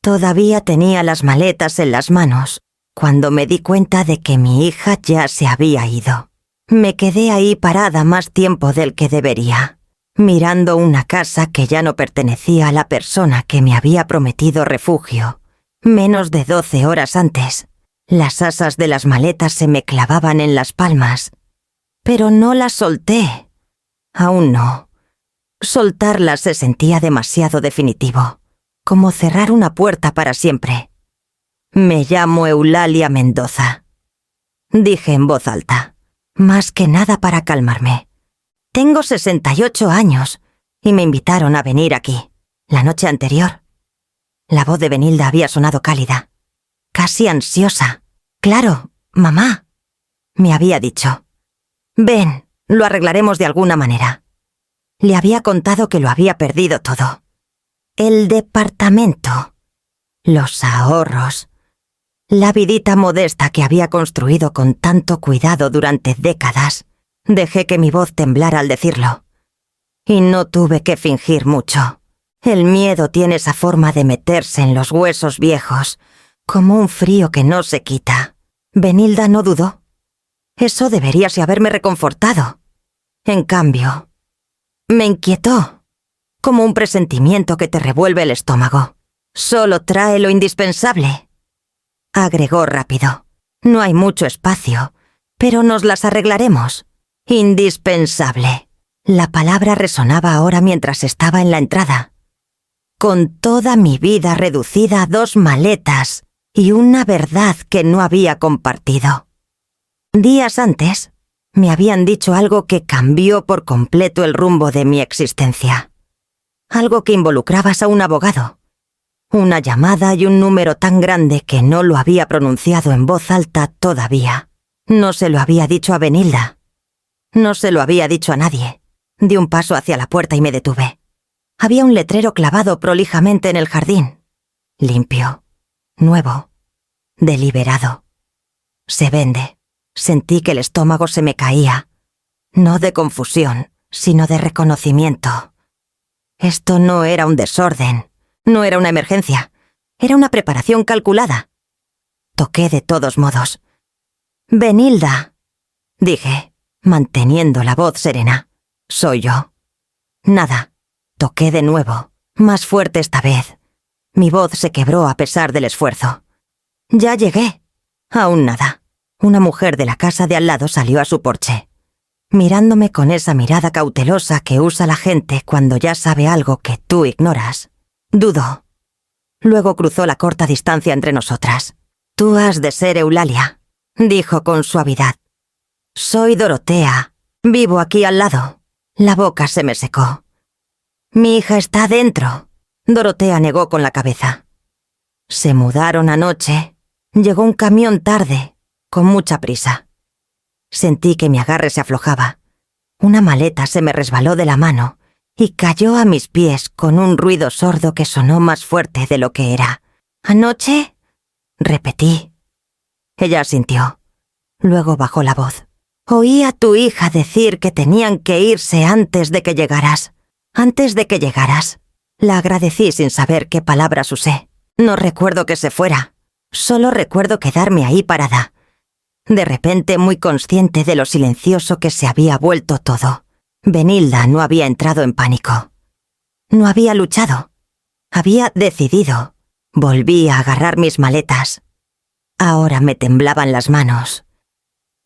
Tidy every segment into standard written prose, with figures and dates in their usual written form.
Todavía tenía las maletas en las manos cuando me di cuenta de que mi hija ya se había ido. Me quedé ahí parada más tiempo del que debería, mirando una casa que ya no pertenecía a la persona que me había prometido refugio. Menos de 12 horas antes, las asas de las maletas se me clavaban en las palmas, pero no las solté. Aún no. Soltarlas se sentía demasiado definitivo, como cerrar una puerta para siempre. Me llamo Eulalia Mendoza, dije en voz alta, más que nada para calmarme. Tengo 68 años y me invitaron a venir aquí, la noche anterior. La voz de Benilda había sonado cálida, casi ansiosa. «Claro, mamá», me había dicho. «Ven, lo arreglaremos de alguna manera». Le había contado que lo había perdido todo. El departamento, los ahorros, la vidita modesta que había construido con tanto cuidado durante décadas. Dejé que mi voz temblara al decirlo. Y no tuve que fingir mucho. El miedo tiene esa forma de meterse en los huesos viejos, como un frío que no se quita. Benilda no dudó. Eso deberíase haberme reconfortado. En cambio, me inquietó, como un presentimiento que te revuelve el estómago. «Solo trae lo indispensable», agregó rápido. «No hay mucho espacio, pero nos las arreglaremos». Indispensable. La palabra resonaba ahora mientras estaba en la entrada. Con toda mi vida reducida a 2 maletas y una verdad que no había compartido. Días antes, me habían dicho algo que cambió por completo el rumbo de mi existencia. Algo que involucrabas a un abogado. Una llamada y un número tan grande que no lo había pronunciado en voz alta todavía. No se lo había dicho a Benilda. No se lo había dicho a nadie. Di un paso hacia la puerta y me detuve. Había un letrero clavado prolijamente en el jardín. Limpio, nuevo, deliberado. Se vende. Sentí que el estómago se me caía. No de confusión, sino de reconocimiento. Esto no era un desorden, no era una emergencia. Era una preparación calculada. Toqué de todos modos. «Benilda», dije, manteniendo la voz serena. «Soy yo». Nada. Toqué de nuevo, más fuerte esta vez. Mi voz se quebró a pesar del esfuerzo. «Ya llegué». Aún nada. Una mujer de la casa de al lado salió a su porche, mirándome con esa mirada cautelosa que usa la gente cuando ya sabe algo que tú ignoras. Dudó. Luego cruzó la corta distancia entre nosotras. «Tú has de ser Eulalia», dijo con suavidad. «Soy Dorotea. Vivo aquí al lado». La boca se me secó. «Mi hija está dentro», Dorotea negó con la cabeza. «Se mudaron anoche. Llegó un camión tarde, con mucha prisa». Sentí que mi agarre se aflojaba. Una maleta se me resbaló de la mano y cayó a mis pies con un ruido sordo que sonó más fuerte de lo que era. «¿Anoche?», repetí. Ella asintió. Luego bajó la voz. «Oí a tu hija decir que tenían que irse antes de que llegaras». «Antes de que llegaras». La agradecí sin saber qué palabras usé. No recuerdo que se fuera. Solo recuerdo quedarme ahí parada. De repente muy consciente de lo silencioso que se había vuelto todo. Benilda no había entrado en pánico. No había luchado. Había decidido. Volví a agarrar mis maletas. Ahora me temblaban las manos.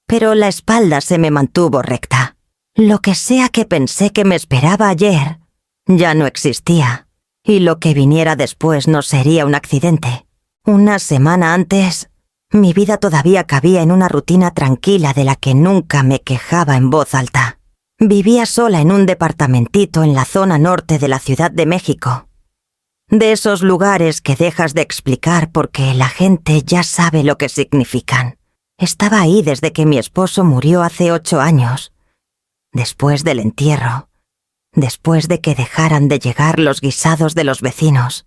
Pero la espalda se me mantuvo recta. Lo que sea que pensé que me esperaba ayer, ya no existía. Y lo que viniera después no sería un accidente. Una semana antes, mi vida todavía cabía en una rutina tranquila de la que nunca me quejaba en voz alta. Vivía sola en un departamentito en la zona norte de la Ciudad de México. De esos lugares que dejas de explicar porque la gente ya sabe lo que significan. Estaba ahí desde que mi esposo murió hace 8 años. Después del entierro. Después de que dejaran de llegar los guisados de los vecinos.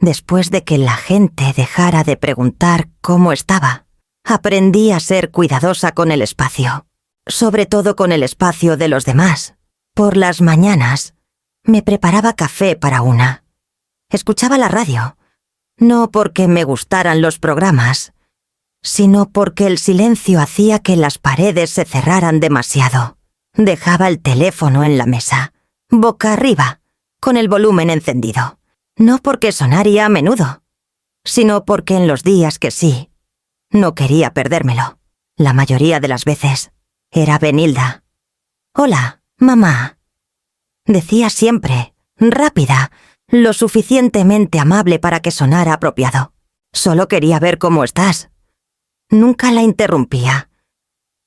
Después de que la gente dejara de preguntar cómo estaba. Aprendí a ser cuidadosa con el espacio. Sobre todo con el espacio de los demás. Por las mañanas, me preparaba café para una. Escuchaba la radio. No porque me gustaran los programas, sino porque el silencio hacía que las paredes se cerraran demasiado. Dejaba el teléfono en la mesa, boca arriba, con el volumen encendido. No porque sonaría a menudo, sino porque en los días que sí, no quería perdérmelo. La mayoría de las veces era Benilda. «Hola, mamá», decía siempre, rápida, lo suficientemente amable para que sonara apropiado. Solo quería ver cómo estás. Nunca la interrumpía.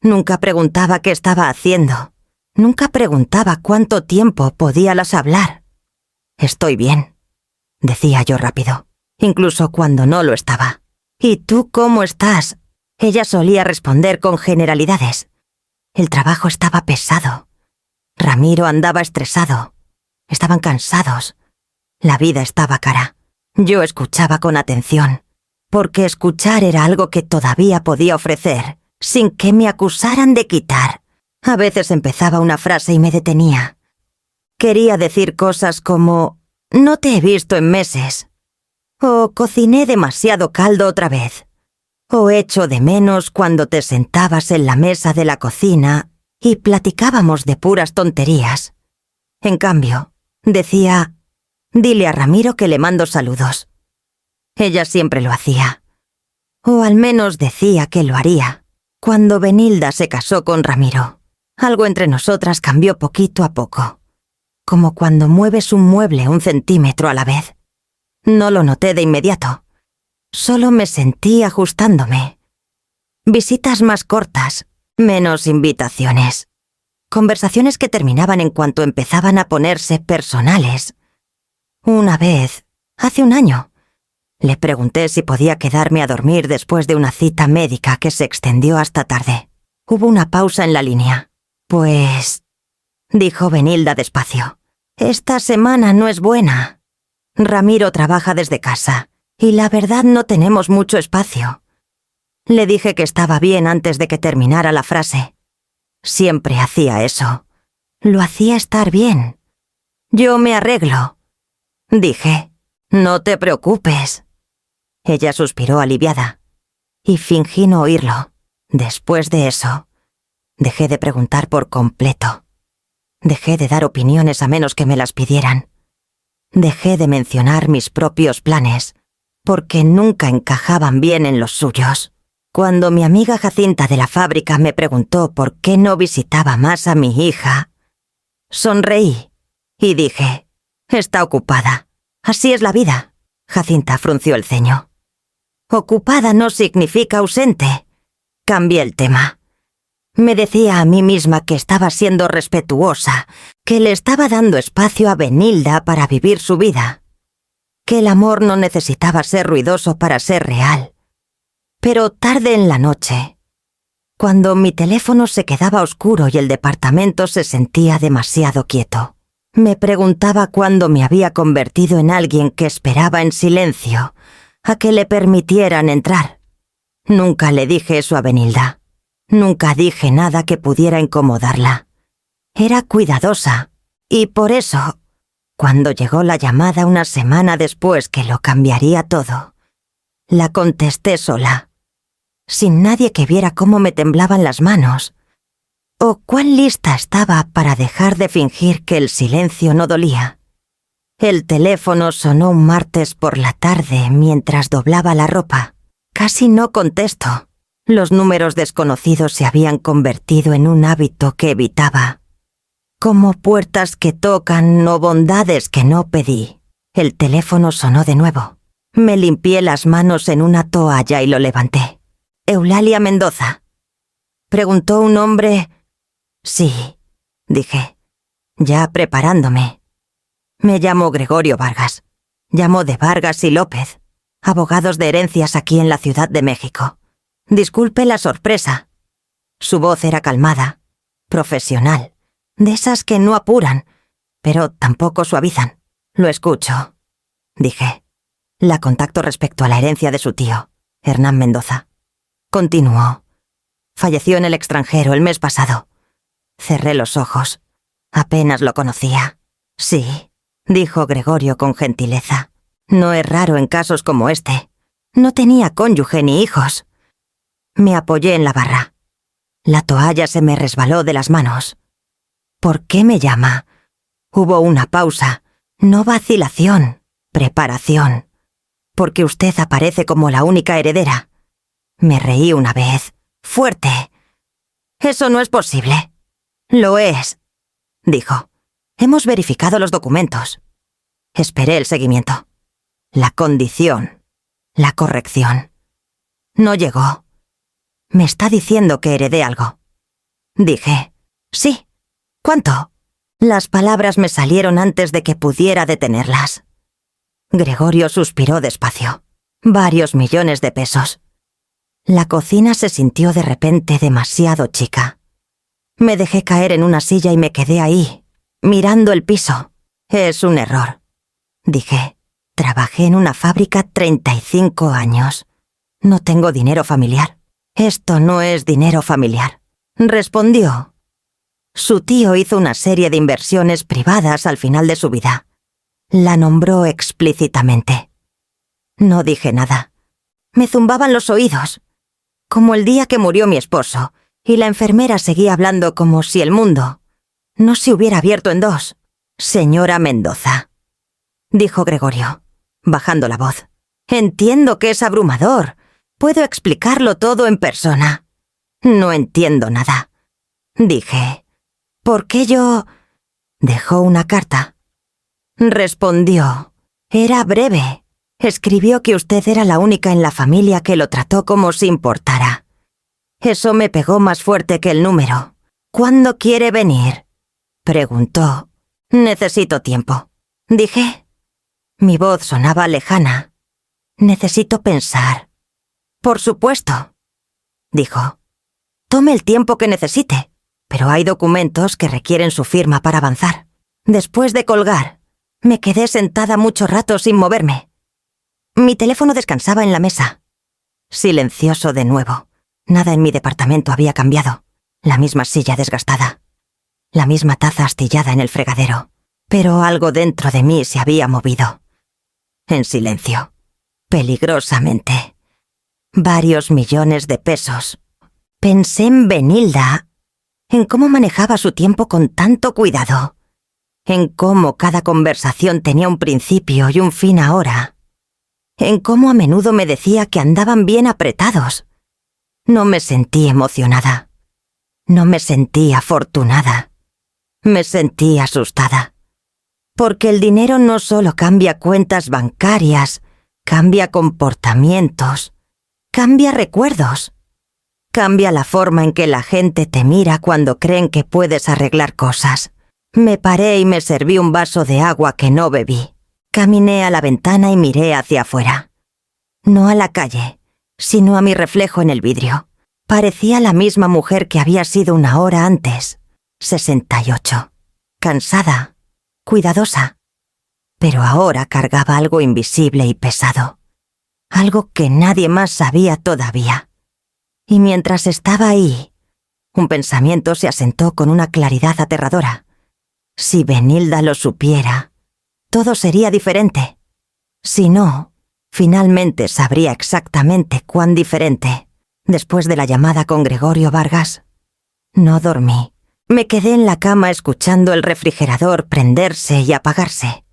Nunca preguntaba qué estaba haciendo. Nunca preguntaba cuánto tiempo podíalas hablar. «Estoy bien», decía yo rápido, incluso cuando no lo estaba. «¿Y tú cómo estás?». Ella solía responder con generalidades. El trabajo estaba pesado. Ramiro andaba estresado. Estaban cansados. La vida estaba cara. Yo escuchaba con atención, porque escuchar era algo que todavía podía ofrecer, sin que me acusaran de quitar. A veces empezaba una frase y me detenía. Quería decir cosas como «no te he visto en meses», o «cociné demasiado caldo otra vez», o «echo de menos cuando te sentabas en la mesa de la cocina y platicábamos de puras tonterías». En cambio, decía «dile a Ramiro que le mando saludos». Ella siempre lo hacía. O al menos decía que lo haría. Cuando Benilda se casó con Ramiro, algo entre nosotras cambió poquito a poco. Como cuando mueves un mueble 1 centímetro a la vez. No lo noté de inmediato. Solo me sentí ajustándome. Visitas más cortas, menos invitaciones. Conversaciones que terminaban en cuanto empezaban a ponerse personales. Una vez, hace 1 año, le pregunté si podía quedarme a dormir después de una cita médica que se extendió hasta tarde. Hubo una pausa en la línea. «Pues», dijo Benilda despacio, «esta semana no es buena. Ramiro trabaja desde casa y la verdad no tenemos mucho espacio». Le dije que estaba bien antes de que terminara la frase. Siempre hacía eso. Lo hacía estar bien. «Yo me arreglo», dije. «No te preocupes». Ella suspiró aliviada, y fingí no oírlo. Después de eso, dejé de preguntar por completo. Dejé de dar opiniones a menos que me las pidieran. Dejé de mencionar mis propios planes, porque nunca encajaban bien en los suyos. Cuando mi amiga Jacinta de la fábrica me preguntó por qué no visitaba más a mi hija, sonreí y dije, «está ocupada. Así es la vida». Jacinta frunció el ceño. «Ocupada no significa ausente». Cambié el tema. Me decía a mí misma que estaba siendo respetuosa, que le estaba dando espacio a Benilda para vivir su vida, que el amor no necesitaba ser ruidoso para ser real. Pero tarde en la noche, cuando mi teléfono se quedaba oscuro y el departamento se sentía demasiado quieto, me preguntaba cuándo me había convertido en alguien que esperaba en silencio a que le permitieran entrar. Nunca le dije eso a Benilda. Nunca dije nada que pudiera incomodarla. Era cuidadosa, y por eso, cuando llegó la llamada 1 semana después que lo cambiaría todo, la contesté sola, sin nadie que viera cómo me temblaban las manos, o cuán lista estaba para dejar de fingir que el silencio no dolía. El teléfono sonó un martes por la tarde mientras doblaba la ropa. Casi no contesto. Los números desconocidos se habían convertido en un hábito que evitaba. Como puertas que tocan o bondades que no pedí. El teléfono sonó de nuevo. Me limpié las manos en una toalla y lo levanté. «Eulalia Mendoza», preguntó un hombre. «Sí», dije, ya preparándome. «Me llamo Gregorio Vargas. Llamo de Vargas y López, abogados de herencias aquí en la Ciudad de México. Disculpe la sorpresa». Su voz era calmada, profesional, de esas que no apuran, pero tampoco suavizan. «Lo escucho», dije. «La contacto respecto a la herencia de su tío, Hernán Mendoza». Continuó. «Falleció en el extranjero el mes pasado». Cerré los ojos. Apenas lo conocía. «Sí», dijo Gregorio con gentileza. No es raro en casos como este. No tenía cónyuge ni hijos. Me apoyé en la barra. La toalla se me resbaló de las manos. ¿Por qué me llama? Hubo una pausa. No vacilación, preparación. Porque usted aparece como la única heredera. Me reí una vez, fuerte. Eso no es posible. Lo es, dijo. Hemos verificado los documentos. Esperé el seguimiento. La condición. La corrección. No llegó. Me está diciendo que heredé algo. Dije, sí. ¿Cuánto? Las palabras me salieron antes de que pudiera detenerlas. Gregorio suspiró despacio. Varios millones de pesos. La cocina se sintió de repente demasiado chica. Me dejé caer en una silla y me quedé ahí, mirando el piso. Es un error, dije. Trabajé en una fábrica 35 años. No tengo dinero familiar. Esto no es dinero familiar, respondió. Su tío hizo una serie de inversiones privadas al final de su vida. La nombró explícitamente. No dije nada. Me zumbaban los oídos, como el día que murió mi esposo, y la enfermera seguía hablando como si el mundo no se hubiera abierto en dos. Señora Mendoza, dijo Gregorio, bajando la voz. Entiendo que es abrumador. Puedo explicarlo todo en persona. No entiendo nada. Dije, ¿por qué yo...? Dejó una carta. Respondió. Era breve. Escribió que usted era la única en la familia que lo trató como si importara. Eso me pegó más fuerte que el número. ¿Cuándo quiere venir? Preguntó. Necesito tiempo. Dije. Mi voz sonaba lejana. Necesito pensar. Por supuesto, dijo. Tome el tiempo que necesite, pero hay documentos que requieren su firma para avanzar. Después de colgar, me quedé sentada mucho rato sin moverme. Mi teléfono descansaba en la mesa. Silencioso de nuevo. Nada en mi departamento había cambiado. La misma silla desgastada. La misma taza astillada en el fregadero. Pero algo dentro de mí se había movido. En silencio. Peligrosamente. Varios millones de pesos. Pensé en Benilda, en cómo manejaba su tiempo con tanto cuidado, en cómo cada conversación tenía un principio y un fin ahora, en cómo a menudo me decía que andaban bien apretados. No me sentí emocionada. No me sentí afortunada. Me sentí asustada. Porque el dinero no solo cambia cuentas bancarias, cambia comportamientos, cambia recuerdos. Cambia la forma en que la gente te mira cuando creen que puedes arreglar cosas. Me paré y me serví un vaso de agua que no bebí. Caminé a la ventana y miré hacia afuera. No a la calle, sino a mi reflejo en el vidrio. Parecía la misma mujer que había sido una hora antes. 68. Cansada, cuidadosa. Pero ahora cargaba algo invisible y pesado. Algo que nadie más sabía todavía. Y mientras estaba ahí, un pensamiento se asentó con una claridad aterradora. Si Benilda lo supiera, todo sería diferente. Si no, finalmente sabría exactamente cuán diferente. Después de la llamada con Gregorio Vargas, no dormí. Me quedé en la cama escuchando el refrigerador prenderse y apagarse,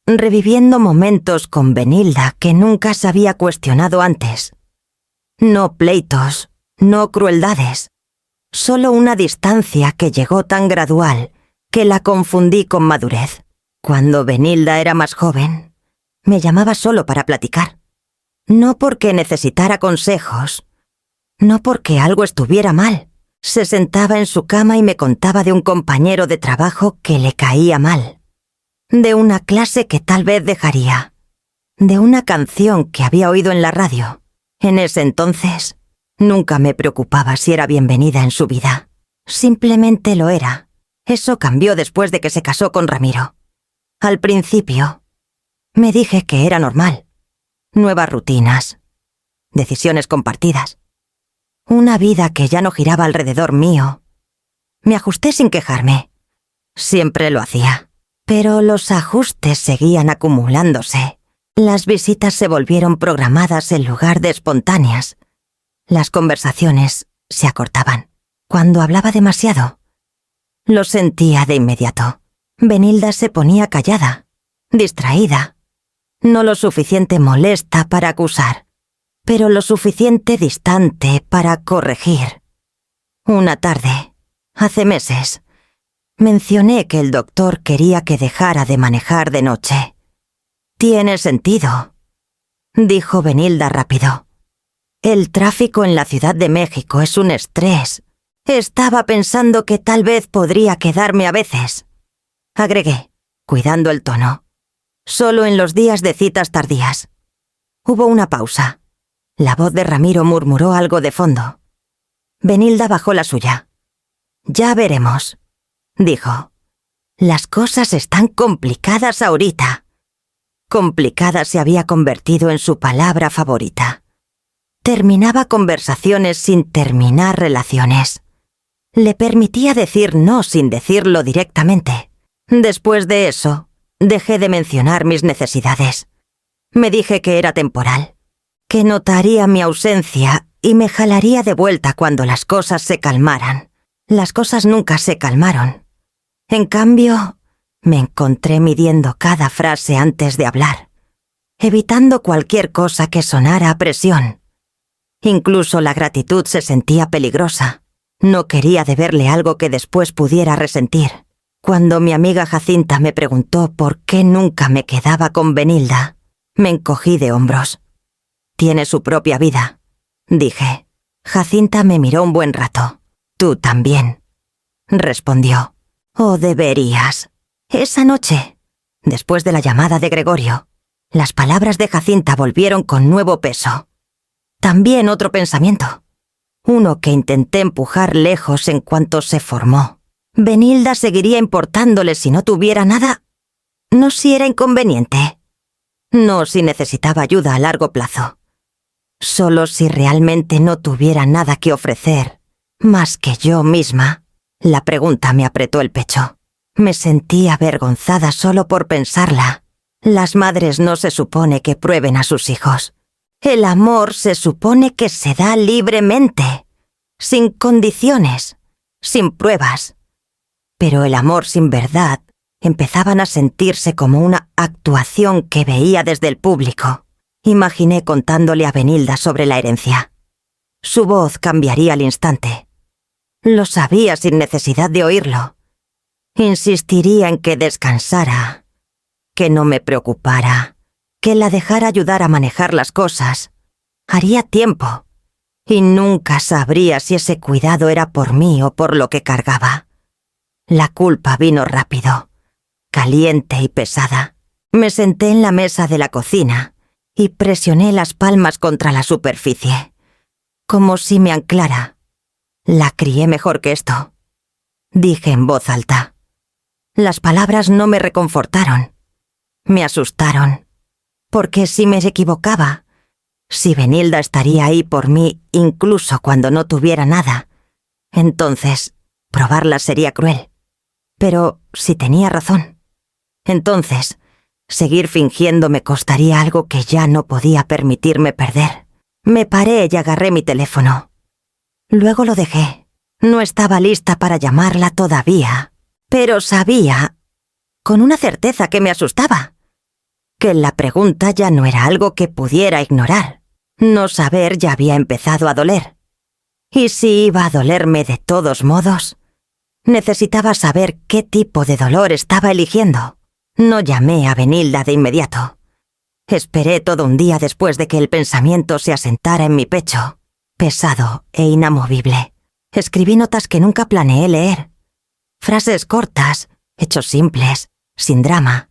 reviviendo momentos con Benilda que nunca se había cuestionado antes. No pleitos, no crueldades, solo una distancia que llegó tan gradual que la confundí con madurez. Cuando Benilda era más joven, me llamaba solo para platicar. No porque necesitara consejos, no porque algo estuviera mal. Se sentaba en su cama y me contaba de un compañero de trabajo que le caía mal, de una clase que tal vez dejaría, de una canción que había oído en la radio. En ese entonces, nunca me preocupaba si era bienvenida en su vida. Simplemente lo era. Eso cambió después de que se casó con Ramiro. Al principio, me dije que era normal. Nuevas rutinas, decisiones compartidas. Una vida que ya no giraba alrededor mío. Me ajusté sin quejarme. Siempre lo hacía. Pero los ajustes seguían acumulándose. Las visitas se volvieron programadas en lugar de espontáneas. Las conversaciones se acortaban. Cuando hablaba demasiado, lo sentía de inmediato. Benilda se ponía callada, distraída, no lo suficiente molesta para acusar, pero lo suficiente distante para corregir. Una tarde, hace meses, mencioné que el doctor quería que dejara de manejar de noche. «Tiene sentido», dijo Benilda rápido. «El tráfico en la Ciudad de México es un estrés. Estaba pensando que tal vez podría quedarme a veces». Agregué, cuidando el tono. «Solo en los días de citas tardías». Hubo una pausa. La voz de Ramiro murmuró algo de fondo. Benilda bajó la suya. «Ya veremos», dijo. «Las cosas están complicadas ahorita». Complicada se había convertido en su palabra favorita. Terminaba conversaciones sin terminar relaciones. Le permitía decir no sin decirlo directamente. Después de eso, dejé de mencionar mis necesidades. Me dije que era temporal, que notaría mi ausencia y me jalaría de vuelta cuando las cosas se calmaran. Las cosas nunca se calmaron. En cambio, me encontré midiendo cada frase antes de hablar, evitando cualquier cosa que sonara a presión. Incluso la gratitud se sentía peligrosa. No quería deberle algo que después pudiera resentir. Cuando mi amiga Jacinta me preguntó por qué nunca me quedaba con Benilda, me encogí de hombros. «Tiene su propia vida», dije. Jacinta me miró un buen rato. «Tú también», respondió. «Oh, deberías». Esa noche, después de la llamada de Gregorio, las palabras de Jacinta volvieron con nuevo peso. También otro pensamiento. Uno que intenté empujar lejos en cuanto se formó. ¿Benilda seguiría importándole si no tuviera nada? No si era inconveniente. No si necesitaba ayuda a largo plazo. Solo si realmente no tuviera nada que ofrecer, más que yo misma. La pregunta me apretó el pecho. Me sentí avergonzada solo por pensarla. Las madres no se supone que prueben a sus hijos. El amor se supone que se da libremente, sin condiciones, sin pruebas. Pero el amor sin verdad empezaban a sentirse como una actuación que veía desde el público. Imaginé contándole a Benilda sobre la herencia. Su voz cambiaría al instante. Lo sabía sin necesidad de oírlo. Insistiría en que descansara, que no me preocupara, que la dejara ayudar a manejar las cosas. Haría tiempo, y nunca sabría si ese cuidado era por mí o por lo que cargaba. La culpa vino rápido, caliente y pesada. Me senté en la mesa de la cocina y presioné las palmas contra la superficie, como si me anclara. La crié mejor que esto, dije en voz alta. Las palabras no me reconfortaron, me asustaron, porque si me equivocaba, si Benilda estaría ahí por mí incluso cuando no tuviera nada, entonces probarla sería cruel. Pero si tenía razón, entonces seguir fingiendo me costaría algo que ya no podía permitirme perder. Me paré y agarré mi teléfono. Luego lo dejé. No estaba lista para llamarla todavía. Pero sabía, con una certeza que me asustaba, que la pregunta ya no era algo que pudiera ignorar. No saber ya había empezado a doler. Y si iba a dolerme de todos modos, necesitaba saber qué tipo de dolor estaba eligiendo. No llamé a Benilda de inmediato. Esperé todo un día después de que el pensamiento se asentara en mi pecho, pesado e inamovible. Escribí notas que nunca planeé leer. Frases cortas, hechos simples, sin drama.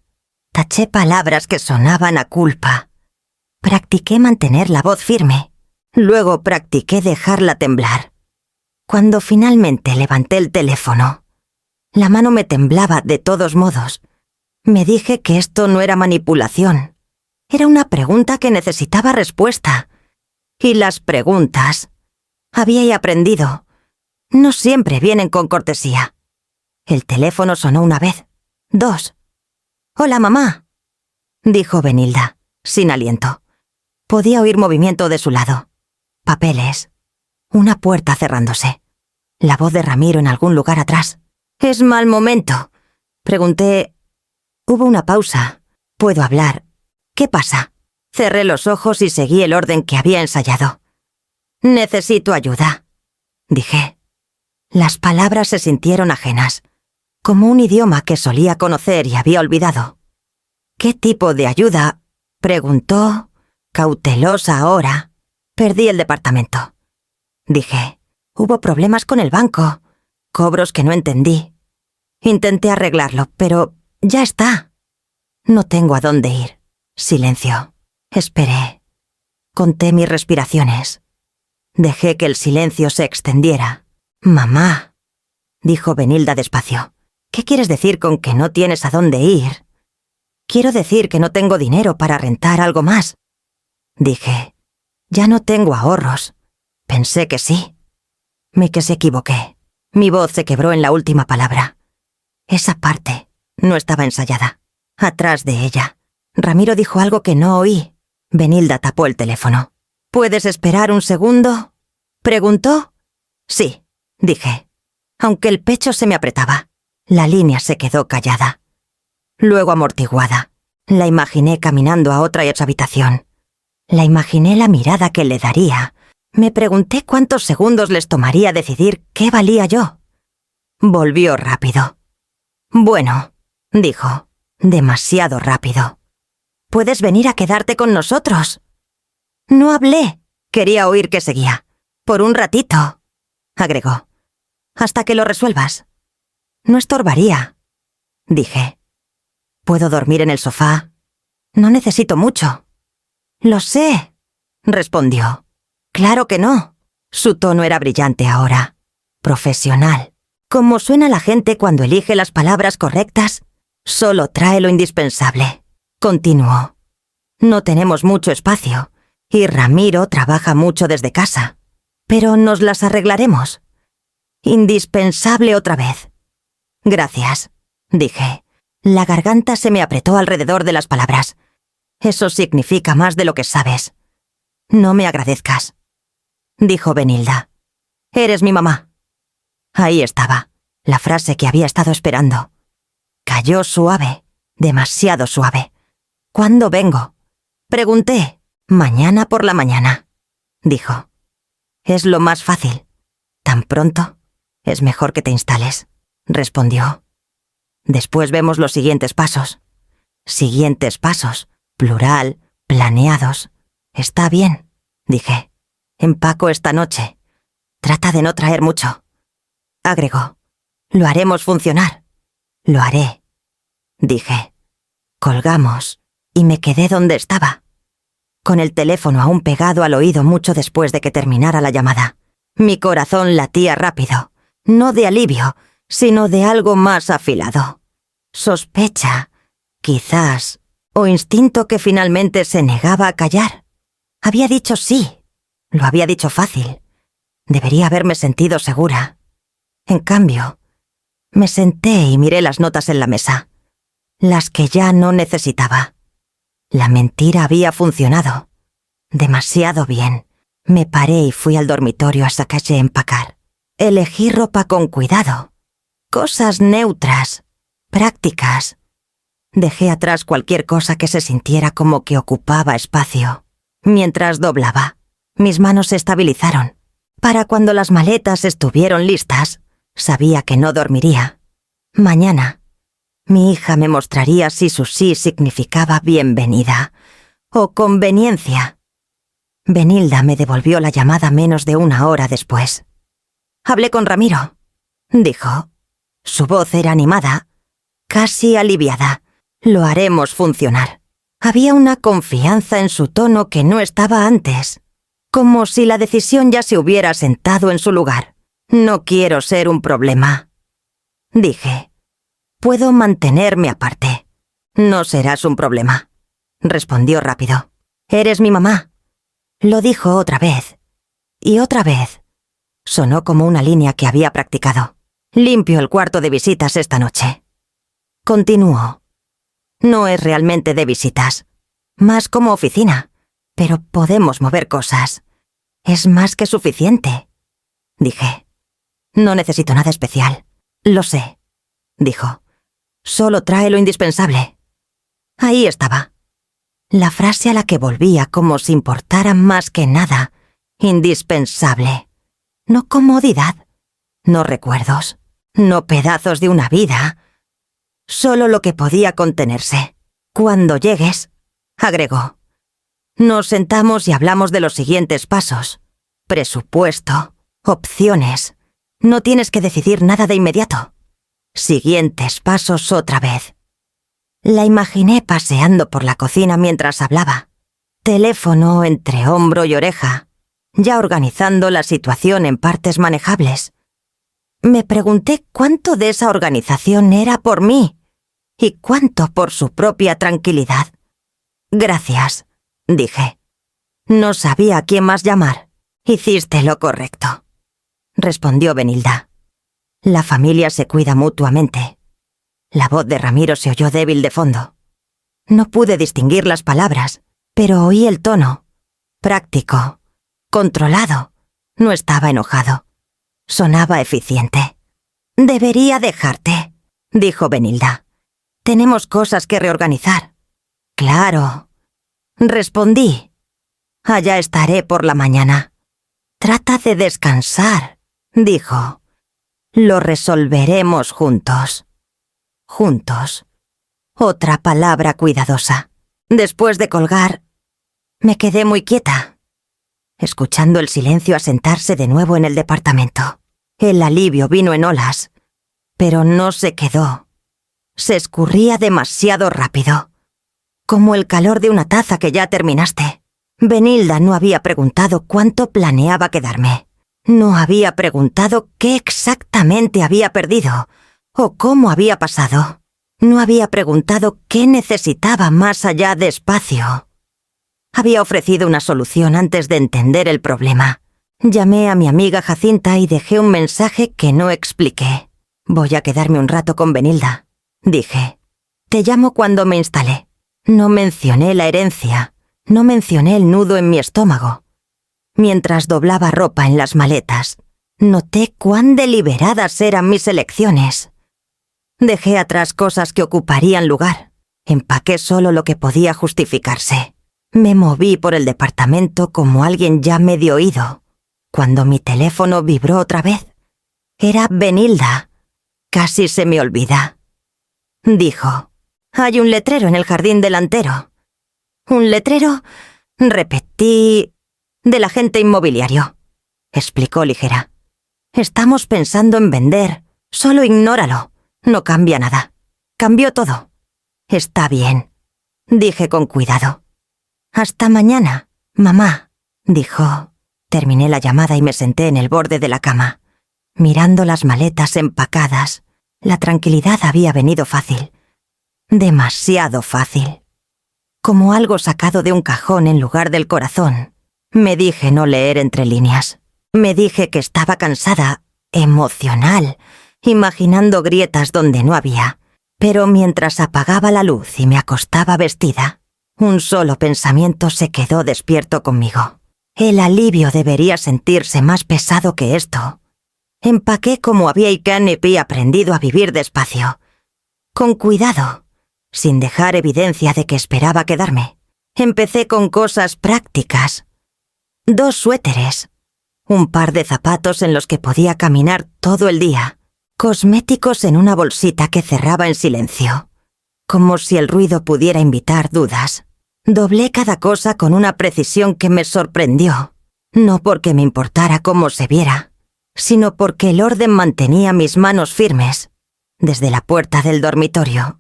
Taché palabras que sonaban a culpa. Practiqué mantener la voz firme. Luego practiqué dejarla temblar. Cuando finalmente levanté el teléfono, la mano me temblaba de todos modos. Me dije que esto no era manipulación. Era una pregunta que necesitaba respuesta. Y las preguntas, había aprendido, no siempre vienen con cortesía. El teléfono sonó una vez, dos. «Hola, mamá», dijo Benilda. sin aliento. Podía oír movimiento de su lado. Papeles. Una puerta cerrándose. La voz de Ramiro en algún lugar atrás. «Es mal momento», pregunté. Hubo una pausa. «Puedo hablar. ¿Qué pasa?» Cerré los ojos y seguí el orden que había ensayado. «Necesito ayuda», dije. Las palabras se sintieron ajenas, como un idioma que solía conocer y había olvidado. «¿Qué tipo de ayuda?», preguntó, cautelosa ahora. «Perdí el departamento», dije. «Hubo problemas con el banco, cobros que no entendí. Intenté arreglarlo, pero ya está. No tengo a dónde ir». Silencio. Esperé. Conté mis respiraciones. Dejé que el silencio se extendiera. «Mamá», dijo Benilda despacio. «¿Qué quieres decir con que no tienes a dónde ir?» «Quiero decir que no tengo dinero para rentar algo más», dije. «Ya no tengo ahorros». Pensé que sí. Que se equivoqué. Mi voz se quebró en la última palabra. Esa parte no estaba ensayada. Atrás de ella, Ramiro dijo algo que no oí. Benilda tapó el teléfono. «¿Puedes esperar un segundo?», preguntó. «Sí», dije, aunque el pecho se me apretaba. La línea se quedó callada. Luego amortiguada. La imaginé caminando a otra habitación. La imaginé la mirada que le daría. Me pregunté cuántos segundos les tomaría decidir qué valía yo. Volvió rápido. «Bueno», dijo, demasiado rápido. «¿Puedes venir a quedarte con nosotros?» No hablé. Quería oír que seguía. «Por un ratito», agregó. «Hasta que lo resuelvas». «No estorbaría», dije. «¿Puedo dormir en el sofá? No necesito mucho». «Lo sé», respondió. «Claro que no». Su tono era brillante ahora. Profesional. Como suena la gente cuando elige las palabras correctas. Solo trae lo indispensable. Continuó. «No tenemos mucho espacio, y Ramiro trabaja mucho desde casa. Pero nos las arreglaremos». «Indispensable otra vez». «Gracias», dije. La garganta se me apretó alrededor de las palabras. «Eso significa más de lo que sabes». «No me agradezcas», dijo Benilda. «Eres mi mamá». Ahí estaba, la frase que había estado esperando. Cayó suave, demasiado suave. «¿Cuándo vengo?», pregunté. «Mañana por la mañana», dijo. «Es lo más fácil. ¿Tan pronto? Es mejor que te instales», respondió. «Después vemos los siguientes pasos». Siguientes pasos, plural, planeados. «Está bien», dije. «Empaco esta noche. Trata de no traer mucho», agregó. «Lo haremos funcionar». «Lo haré», dije. Colgamos y me quedé donde estaba, con el teléfono aún pegado al oído mucho después de que terminara la llamada. Mi corazón latía rápido, no de alivio, sino de algo más afilado. Sospecha, quizás, o instinto que finalmente se negaba a callar. Había dicho sí, lo había dicho fácil. Debería haberme sentido segura. En cambio, me senté y miré las notas en la mesa, las que ya no necesitaba. La mentira había funcionado. Demasiado bien. Me paré y fui al dormitorio a sacarse a empacar. Elegí ropa con cuidado. Cosas neutras, prácticas. Dejé atrás cualquier cosa que se sintiera como que ocupaba espacio. Mientras doblaba, mis manos se estabilizaron. Para cuando las maletas estuvieron listas, sabía que no dormiría. Mañana, mi hija me mostraría si su sí significaba bienvenida o conveniencia. Benilda me devolvió la llamada menos de una hora después. «Hablé con Ramiro», dijo. Su voz era animada, casi aliviada. «Lo haremos funcionar». Había una confianza en su tono que no estaba antes, como si la decisión ya se hubiera sentado en su lugar. «No quiero ser un problema», dije. «Puedo mantenerme aparte». «No serás un problema», respondió rápido. «Eres mi mamá». Lo dijo otra vez. Y otra vez. Sonó como una línea que había practicado. «Limpio el cuarto de visitas esta noche». Continuó. «No es realmente de visitas. más como oficina, pero podemos mover cosas. Es más que suficiente, dije. No necesito nada especial. Lo sé, dijo. Solo trae lo indispensable. Ahí estaba. La frase a la que volvía como si importara más que nada. Indispensable. No comodidad. No recuerdos. No pedazos de una vida. Solo lo que podía contenerse. Cuando llegues, agregó. Nos sentamos y hablamos de los siguientes pasos. Presupuesto. Opciones. No tienes que decidir nada de inmediato. Siguientes pasos otra vez. La imaginé paseando por la cocina mientras hablaba. Teléfono entre hombro y oreja, ya organizando la situación en partes manejables. Me pregunté cuánto de esa organización era por mí y cuánto por su propia tranquilidad. Gracias, dije. No sabía a quién más llamar. Hiciste lo correcto, respondió Benilda. La familia se cuida mutuamente. La voz de Ramiro se oyó débil de fondo. No pude distinguir las palabras, pero oí el tono. Práctico, controlado. No estaba enojado. Sonaba eficiente. Debería dejarte, dijo Benilda. Tenemos cosas que reorganizar. Claro, respondí. Allá estaré por la mañana. Trata de descansar, dijo. Lo resolveremos juntos. Juntos. Otra palabra cuidadosa. Después de colgar, me quedé muy quieta, escuchando el silencio asentarse de nuevo en el departamento. El alivio vino en olas, pero no se quedó. Se escurría demasiado rápido, como el calor de una taza que ya terminaste. Benilda no había preguntado cuánto planeaba quedarme. No había preguntado qué exactamente había perdido o cómo había pasado. No había preguntado qué necesitaba más allá de espacio. Había ofrecido una solución antes de entender el problema. Llamé a mi amiga Jacinta y dejé un mensaje que no expliqué. Voy a quedarme un rato con Benilda, dije. Te llamo cuando me instale. No mencioné la herencia, no mencioné el nudo en mi estómago. Mientras doblaba ropa en las maletas, noté cuán deliberadas eran mis elecciones. Dejé atrás cosas que ocuparían lugar. Empaqué solo lo que podía justificarse. Me moví por el departamento como alguien ya medio oído. Cuando mi teléfono vibró otra vez, era Benilda. Casi se me olvida. Dijo, hay un letrero en el jardín delantero. ¿Un letrero? Repetí. Del agente inmobiliario, explicó ligera. Estamos pensando en vender. Solo ignóralo. No cambia nada. Cambió todo. Está bien, dije con cuidado. Hasta mañana, mamá, dijo. Terminé la llamada y me senté en el borde de la cama, mirando las maletas empacadas. La tranquilidad había venido fácil. Demasiado fácil. Como algo sacado de un cajón en lugar del corazón. Me dije no leer entre líneas. Me dije que estaba cansada, emocional, imaginando grietas donde no había. Pero mientras apagaba la luz y me acostaba vestida, un solo pensamiento se quedó despierto conmigo. El alivio debería sentirse más pesado que esto. Empaqué como había y aprendido a vivir despacio. Con cuidado, sin dejar evidencia de que esperaba quedarme. Empecé con cosas prácticas. 2 suéteres, un par de zapatos en los que podía caminar todo el día, cosméticos en una bolsita que cerraba en silencio, como si el ruido pudiera invitar dudas. Doblé cada cosa con una precisión que me sorprendió, no porque me importara cómo se viera, sino porque el orden mantenía mis manos firmes. Desde la puerta del dormitorio,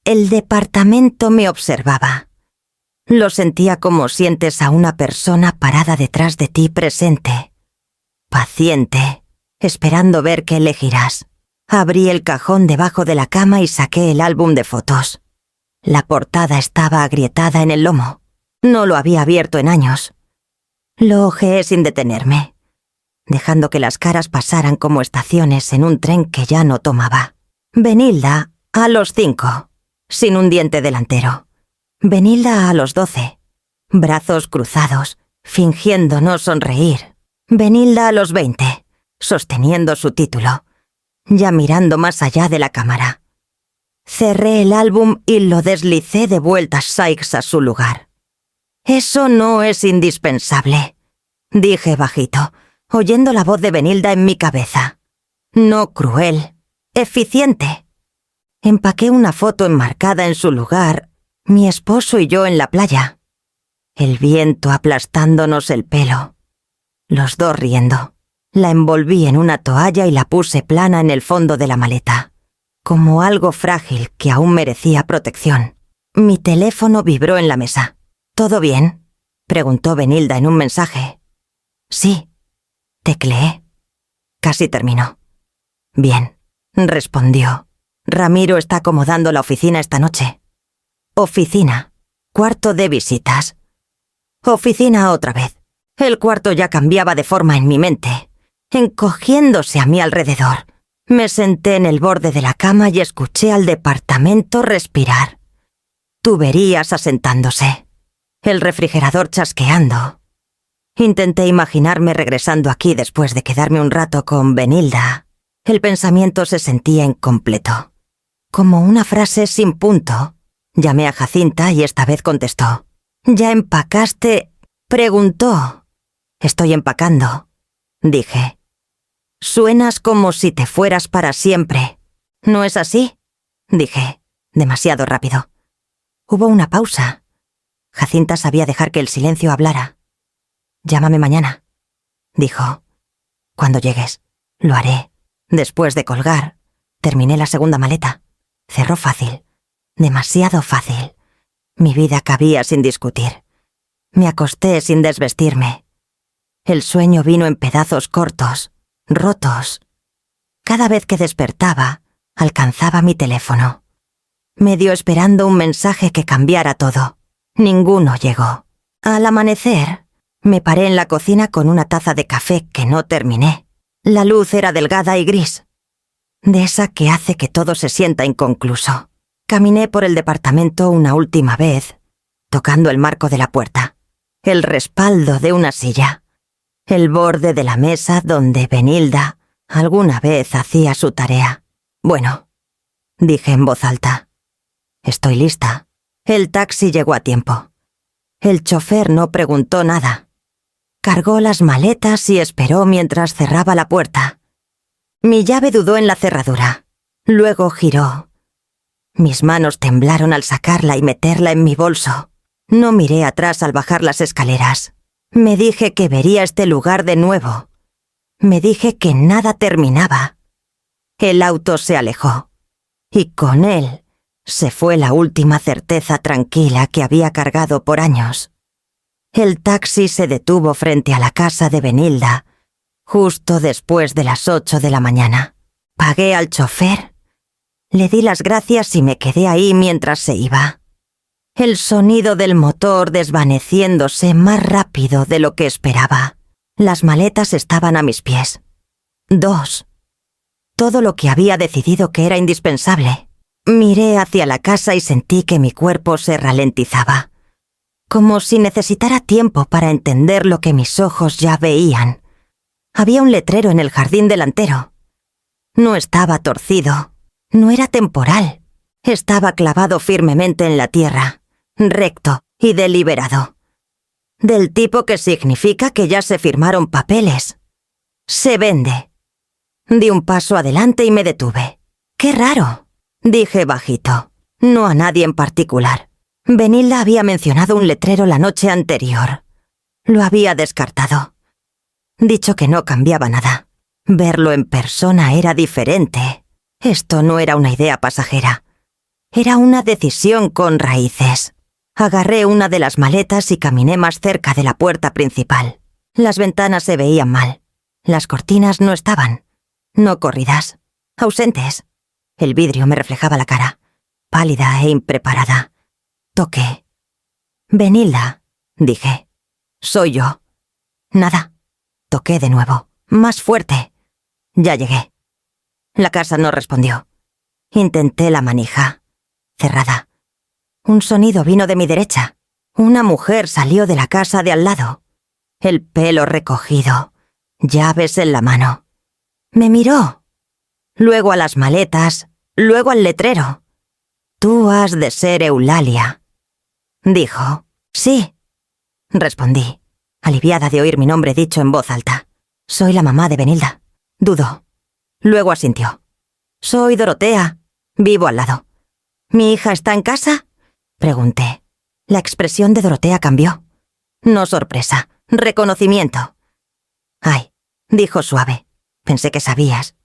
el departamento me observaba. Lo sentía como sientes a una persona parada detrás de ti presente, paciente, esperando ver qué elegirás. Abrí el cajón debajo de la cama y saqué el álbum de fotos. La portada estaba agrietada en el lomo. No lo había abierto en años. Lo hojeé sin detenerme, dejando que las caras pasaran como estaciones en un tren que ya no tomaba. Benilda, a los 5, sin un diente delantero. Benilda a los 12. Brazos cruzados, fingiendo no sonreír. Benilda a los 20, sosteniendo su título, ya mirando más allá de la cámara. Cerré el álbum y lo deslicé de vuelta Sykes a su lugar. «Eso no es indispensable», dije bajito, oyendo la voz de Benilda en mi cabeza. «No cruel, eficiente». Empaqué una foto enmarcada en su lugar, mi esposo y yo en la playa. El viento aplastándonos el pelo. Los dos riendo. La envolví en una toalla y la puse plana en el fondo de la maleta, como algo frágil que aún merecía protección. Mi teléfono vibró en la mesa. «¿Todo bien?», preguntó Benilda en un mensaje. «Sí», tecleé. Casi terminó. «Bien», respondió. «Ramiro está acomodando la oficina esta noche». Oficina. Cuarto de visitas. Oficina otra vez. El cuarto ya cambiaba de forma en mi mente, encogiéndose a mi alrededor. Me senté en el borde de la cama y escuché al departamento respirar. Tuberías asentándose. El refrigerador chasqueando. Intenté imaginarme regresando aquí después de quedarme un rato con Benilda. El pensamiento se sentía incompleto. Como una frase sin punto. Llamé a Jacinta y esta vez contestó. «¿Ya empacaste?», preguntó. «Estoy empacando», dije. «Suenas como si te fueras para siempre. ¿No es así?», dije, demasiado rápido. Hubo una pausa. Jacinta sabía dejar que el silencio hablara. «Llámame mañana», dijo. «Cuando llegues. Lo haré». Después de colgar, terminé la segunda maleta. Cerró fácil. Demasiado fácil. Mi vida cabía sin discutir. Me acosté sin desvestirme. El sueño vino en pedazos cortos, rotos. Cada vez que despertaba, alcanzaba mi teléfono. Medio esperando un mensaje que cambiara todo. Ninguno llegó. Al amanecer, me paré en la cocina con una taza de café que no terminé. La luz era delgada y gris. De esa que hace que todo se sienta inconcluso. Caminé por el departamento una última vez, tocando el marco de la puerta, el respaldo de una silla, el borde de la mesa donde Benilda alguna vez hacía su tarea. «Bueno», dije en voz alta. «Estoy lista». El taxi llegó a tiempo. El chofer no preguntó nada. Cargó las maletas y esperó mientras cerraba la puerta. Mi llave dudó en la cerradura. Luego giró. Mis manos temblaron al sacarla y meterla en mi bolso. No miré atrás al bajar las escaleras. Me dije que vería este lugar de nuevo. Me dije que nada terminaba. El auto se alejó. Y con él se fue la última certeza tranquila que había cargado por años. El taxi se detuvo frente a la casa de Benilda, justo después de las 8 de la mañana. Pagué al chofer. Le di las gracias y me quedé ahí mientras se iba. El sonido del motor desvaneciéndose más rápido de lo que esperaba. Las maletas estaban a mis pies. 2. Todo lo que había decidido que era indispensable. Miré hacia la casa y sentí que mi cuerpo se ralentizaba. Como si necesitara tiempo para entender lo que mis ojos ya veían. Había un letrero en el jardín delantero. No estaba torcido. No era temporal. Estaba clavado firmemente en la tierra, recto y deliberado. Del tipo que significa que ya se firmaron papeles. Se vende. Di un paso adelante y me detuve. «Qué raro», dije bajito. No a nadie en particular. Benilda había mencionado un letrero la noche anterior. Lo había descartado. Dicho que no cambiaba nada. Verlo en persona era diferente. Esto no era una idea pasajera. Era una decisión con raíces. Agarré una de las maletas y caminé más cerca de la puerta principal. Las ventanas se veían mal. Las cortinas no estaban. No corridas. Ausentes. El vidrio me reflejaba la cara. Pálida e impreparada. Toqué. «Benilda», dije. «Soy yo». Nada. Toqué de nuevo. Más fuerte. Ya llegué. La casa no respondió. Intenté la manija. Cerrada. Un sonido vino de mi derecha. Una mujer salió de la casa de al lado. El pelo recogido, llaves en la mano. Me miró. Luego a las maletas, luego al letrero. «Tú has de ser Eulalia», dijo. «Sí», respondí, aliviada de oír mi nombre dicho en voz alta. «Soy la mamá de Benilda». Dudó. Luego asintió. «Soy Dorotea. Vivo al lado». «¿Mi hija está en casa?», pregunté. La expresión de Dorotea cambió. No sorpresa, reconocimiento. «Ay», dijo suave. «Pensé que sabías».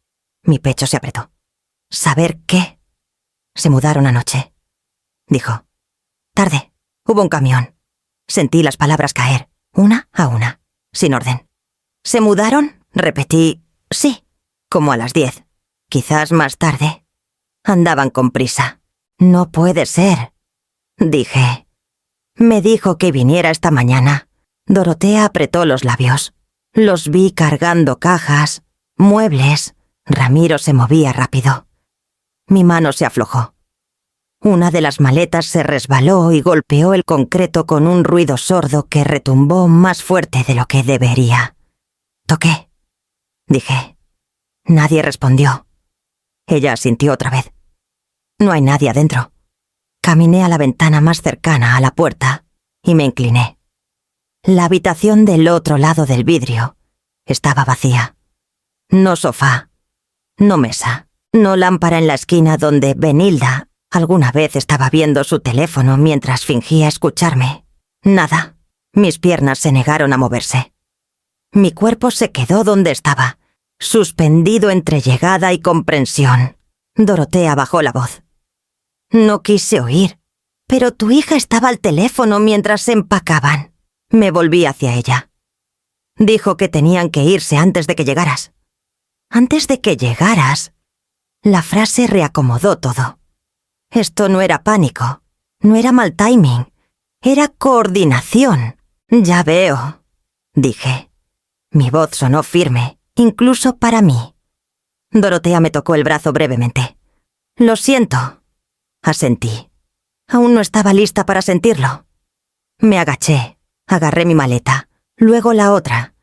Mi pecho se apretó. «¿Saber qué?» «Se mudaron anoche», dijo. «Tarde. Hubo un camión». Sentí las palabras caer, una a una, sin orden. «¿Se mudaron?», repetí. «Sí, como a las 10. Quizás más tarde». Andaban con prisa. «No puede ser», dije. «Me dijo que viniera esta mañana». Dorotea apretó los labios. Los vi cargando cajas, muebles. Ramiro se movía rápido. Mi mano se aflojó. Una de las maletas se resbaló y golpeó el concreto con un ruido sordo que retumbó más fuerte de lo que debería. «Toqué», dije. Nadie respondió. Ella asintió otra vez. «No hay nadie adentro». Caminé a la ventana más cercana a la puerta y me incliné. La habitación del otro lado del vidrio estaba vacía. No sofá, no mesa, no lámpara en la esquina donde Benilda alguna vez estaba viendo su teléfono mientras fingía escucharme. Nada. Mis piernas se negaron a moverse. Mi cuerpo se quedó donde estaba, suspendido entre llegada y comprensión. Dorotea bajó la voz. «No quise oír. Pero tu hija estaba al teléfono mientras se empacaban». Me volví hacia ella. «Dijo que tenían que irse antes de que llegaras». «¿Antes de que llegaras?» La frase reacomodó todo. Esto no era pánico, no era mal timing, era coordinación. «Ya veo», dije. Mi voz sonó firme, incluso para mí. Dorotea me tocó el brazo brevemente. «Lo siento», asentí. Aún no estaba lista para sentirlo. Me agaché, agarré mi maleta, luego la otra.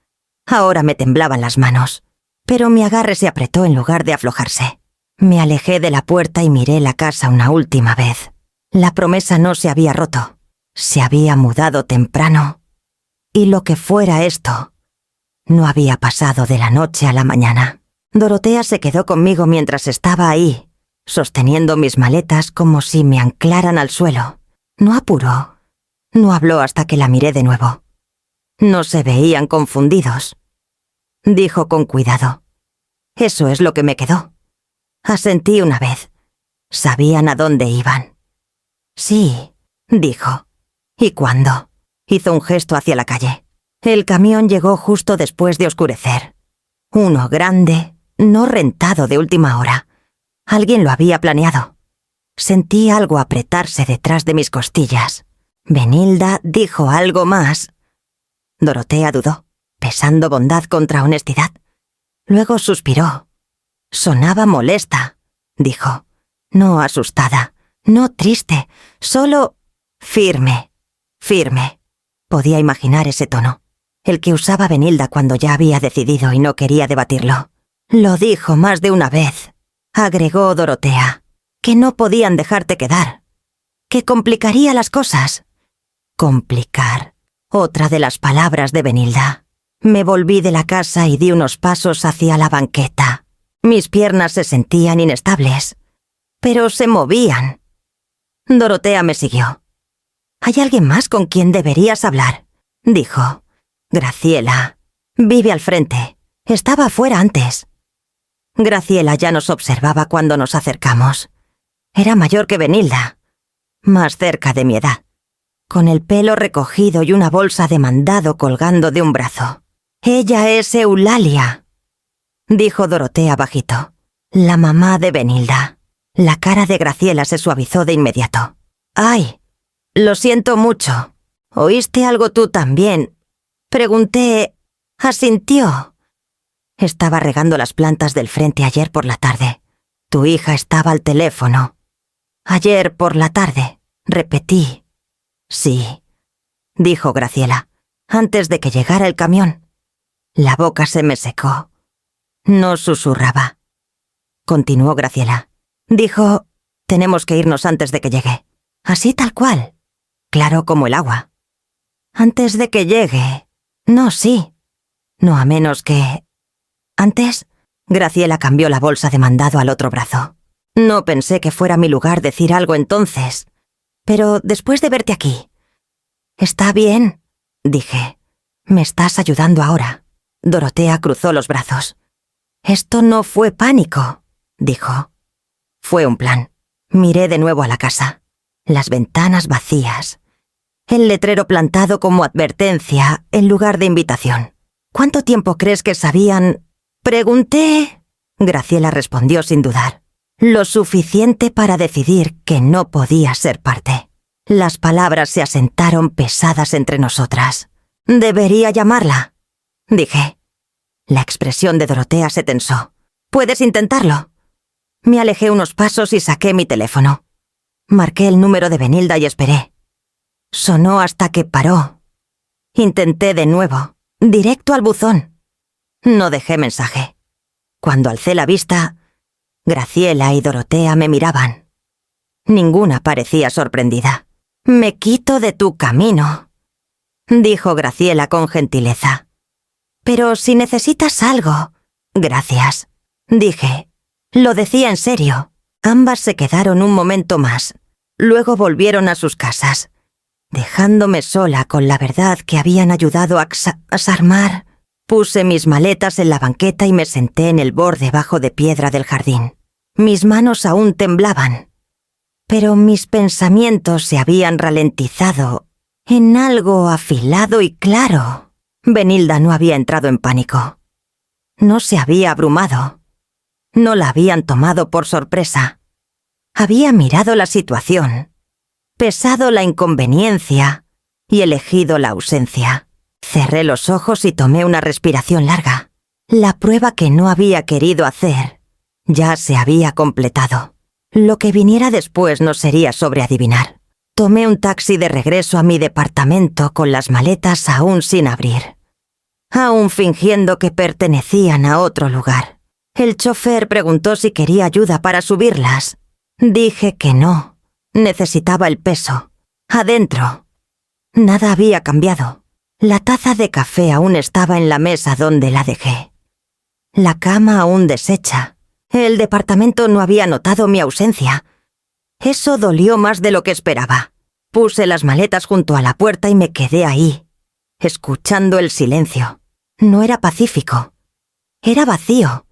Ahora me temblaban las manos, pero mi agarre se apretó en lugar de aflojarse. Me alejé de la puerta y miré la casa una última vez. La promesa no se había roto. Se había mudado temprano. Y lo que fuera esto, no había pasado de la noche a la mañana. Dorotea se quedó conmigo mientras estaba ahí, sosteniendo mis maletas como si me anclaran al suelo. No apuró. No habló hasta que la miré de nuevo. No se veían confundidos. Dijo con cuidado. «Eso es lo que me quedó». Asentí una vez. Sabían a dónde iban. «Sí», dijo. «¿Y cuándo?» Hizo un gesto hacia la calle. El camión llegó justo después de oscurecer. Uno grande, no rentado de última hora. Alguien lo había planeado. Sentí algo apretarse detrás de mis costillas. Benilda dijo algo más. Dorotea dudó, pesando bondad contra honestidad. Luego suspiró. Sonaba molesta, dijo. No asustada, no triste, solo firme, firme. Podía imaginar ese tono, el que usaba Benilda cuando ya había decidido y no quería debatirlo. Lo dijo más de una vez, agregó Dorotea, que no podían dejarte quedar, que complicaría las cosas. Complicar, otra de las palabras de Benilda. Me volví de la casa y di unos pasos hacia la banqueta. Mis piernas se sentían inestables, pero se movían. Dorotea me siguió. «Hay alguien más con quien deberías hablar», dijo. «Graciela. Vive al frente. Estaba afuera antes». Graciela ya nos observaba cuando nos acercamos. Era mayor que Benilda, más cerca de mi edad, con el pelo recogido y una bolsa de mandado colgando de un brazo. «Ella es Eulalia», dijo Dorotea bajito. «La mamá de Benilda». La cara de Graciela se suavizó de inmediato. «Ay, lo siento mucho. ¿Oíste algo tú también?» Pregunté. Asintió. «Estaba regando las plantas del frente ayer por la tarde. Tu hija estaba al teléfono». «Ayer por la tarde», Repetí. Sí, dijo Graciela, antes de que llegara el camión. La boca se me secó. No susurraba. Continuó Graciela. Dijo, tenemos que irnos antes de que llegue. Así tal cual. Claro como el agua. Antes de que llegue. No, sí. No a menos que... Antes, Graciela cambió la bolsa de mandado al otro brazo. No pensé que fuera mi lugar decir algo entonces. Pero después de verte aquí... Está bien, dije. Me estás ayudando ahora. Dorotea cruzó los brazos. Esto no fue pánico, dijo. Fue un plan. Miré de nuevo a la casa. Las ventanas vacías. El letrero plantado como advertencia en lugar de invitación. ¿Cuánto tiempo crees que sabían? Pregunté. Graciela respondió sin dudar. Lo suficiente para decidir que no podía ser parte. Las palabras se asentaron pesadas entre nosotras. «Debería llamarla», dije. La expresión de Dorotea se tensó. «Puedes intentarlo». Me alejé unos pasos y saqué mi teléfono. Marqué el número de Benilda y esperé. Sonó hasta que paró. Intenté de nuevo, directo al buzón. No dejé mensaje. Cuando alcé la vista, Graciela y Dorotea me miraban. Ninguna parecía sorprendida. «Me quito de tu camino», dijo Graciela con gentileza. «Pero si necesitas algo...» «Gracias», dije. Lo decía en serio. Ambas se quedaron un momento más. Luego volvieron a sus casas, dejándome sola con la verdad que habían ayudado a Sarmar. Puse mis maletas en la banqueta y me senté en el borde bajo de piedra del jardín. Mis manos aún temblaban. Pero mis pensamientos se habían ralentizado en algo afilado y claro. Benilda no había entrado en pánico. No se había abrumado. No la habían tomado por sorpresa. Había mirado la situación, pesado la inconveniencia y elegido la ausencia. Cerré los ojos y tomé una respiración larga. La prueba que no había querido hacer ya se había completado. Lo que viniera después no sería sobre adivinar. Tomé un taxi de regreso a mi departamento con las maletas aún sin abrir, aún fingiendo que pertenecían a otro lugar. El chofer preguntó si quería ayuda para subirlas. Dije que no. Necesitaba el peso. Adentro. Nada había cambiado. La taza de café aún estaba en la mesa donde la dejé. La cama aún deshecha. El departamento no había notado mi ausencia. Eso dolió más de lo que esperaba. Puse las maletas junto a la puerta y me quedé ahí, escuchando el silencio. No era pacífico. Era vacío,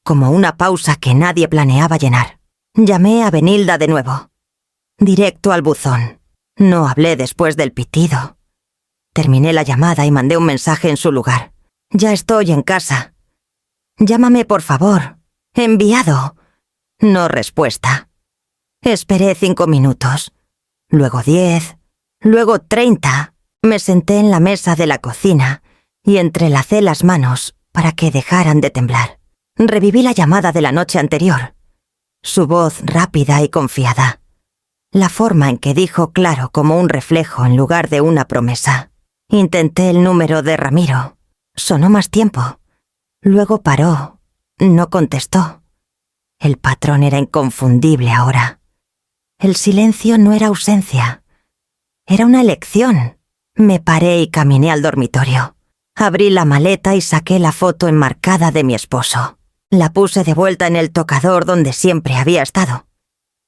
como una pausa que nadie planeaba llenar. Llamé a Benilda de nuevo. Directo al buzón. No hablé después del pitido. Terminé la llamada y mandé un mensaje en su lugar. «Ya estoy en casa. Llámame, por favor. Enviado». No respuesta. Esperé 5 minutos. Luego 10. Luego 30. Me senté en la mesa de la cocina y entrelacé las manos para que dejaran de temblar. Reviví la llamada de la noche anterior. Su voz rápida y confiada. La forma en que dijo claro como un reflejo en lugar de una promesa. Intenté el número de Ramiro. Sonó más tiempo. Luego paró. No contestó. El patrón era inconfundible ahora. El silencio no era ausencia. Era una elección. Me paré y caminé al dormitorio. Abrí la maleta y saqué la foto enmarcada de mi esposo. La puse de vuelta en el tocador donde siempre había estado.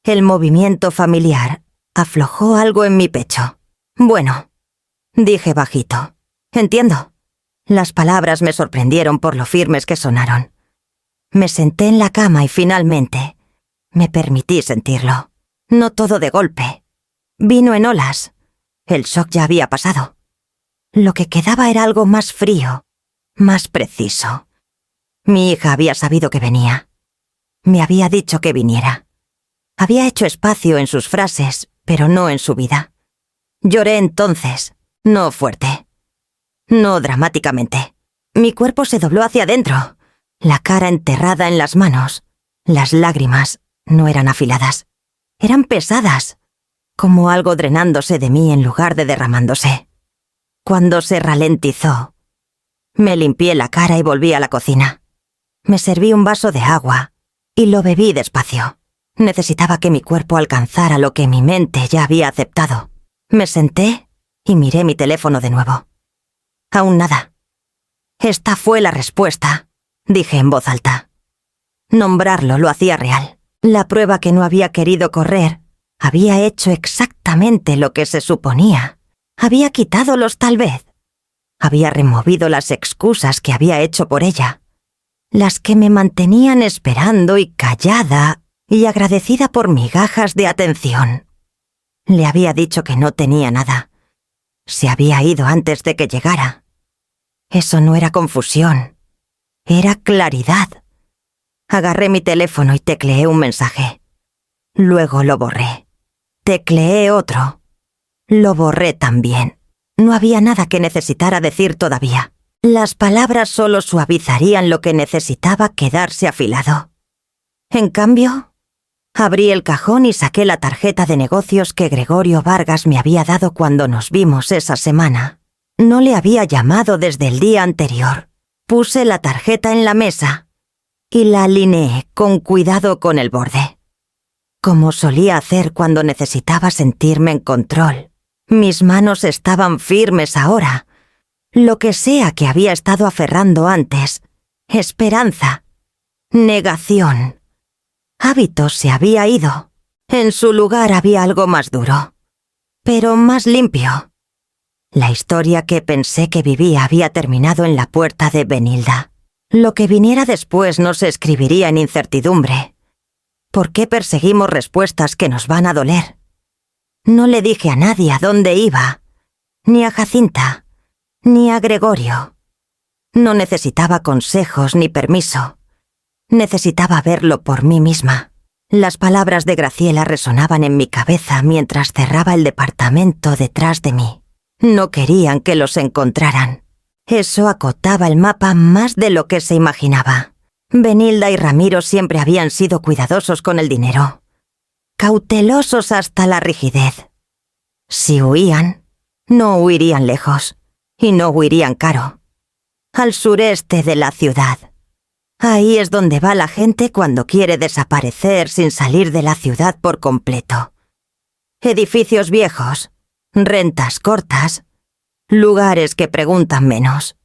El movimiento familiar aflojó algo en mi pecho. «Bueno», dije bajito. «Entiendo». Las palabras me sorprendieron por lo firmes que sonaron. Me senté en la cama y finalmente me permití sentirlo. No todo de golpe. Vino en olas. El shock ya había pasado. Lo que quedaba era algo más frío, más preciso. Mi hija había sabido que venía. Me había dicho que viniera. Había hecho espacio en sus frases, pero no en su vida. Lloré entonces, no fuerte. No dramáticamente. Mi cuerpo se dobló hacia adentro, la cara enterrada en las manos. Las lágrimas no eran afiladas. Eran pesadas, como algo drenándose de mí en lugar de derramándose. Cuando se ralentizó, me limpié la cara y volví a la cocina. Me serví un vaso de agua y lo bebí despacio. Necesitaba que mi cuerpo alcanzara lo que mi mente ya había aceptado. Me senté y miré mi teléfono de nuevo. Aún nada. Esta fue la respuesta, dije en voz alta. Nombrarlo lo hacía real. La prueba que no había querido correr había hecho exactamente lo que se suponía. Había quitado los tal vez. Había removido las excusas que había hecho por ella, las que me mantenían esperando y callada y agradecida por migajas de atención. Le había dicho que no tenía nada. Se había ido antes de que llegara. Eso no era confusión, era claridad. Agarré mi teléfono y tecleé un mensaje. Luego lo borré. Tecleé otro. Lo borré también. No había nada que necesitara decir todavía. Las palabras solo suavizarían lo que necesitaba quedarse afilado. En cambio, abrí el cajón y saqué la tarjeta de negocios que Gregorio Vargas me había dado cuando nos vimos esa semana. No le había llamado desde el día anterior. Puse la tarjeta en la mesa y la alineé con cuidado con el borde, como solía hacer cuando necesitaba sentirme en control. Mis manos estaban firmes ahora. Lo que sea que había estado aferrando antes, esperanza, negación, hábito se había ido. En su lugar había algo más duro, pero más limpio. La historia que pensé que vivía había terminado en la puerta de Benilda. Lo que viniera después no se escribiría en incertidumbre. ¿Por qué perseguimos respuestas que nos van a doler? No le dije a nadie a dónde iba, ni a Jacinta, ni a Gregorio. No necesitaba consejos ni permiso. Necesitaba verlo por mí misma. Las palabras de Graciela resonaban en mi cabeza mientras cerraba el departamento detrás de mí. No querían que los encontraran. Eso acotaba el mapa más de lo que se imaginaba. Benilda y Ramiro siempre habían sido cuidadosos con el dinero. Cautelosos hasta la rigidez. Si huían, no huirían lejos, y no huirían caro. Al sureste de la ciudad. Ahí es donde va la gente cuando quiere desaparecer sin salir de la ciudad por completo. Edificios viejos, rentas cortas, lugares que preguntan menos.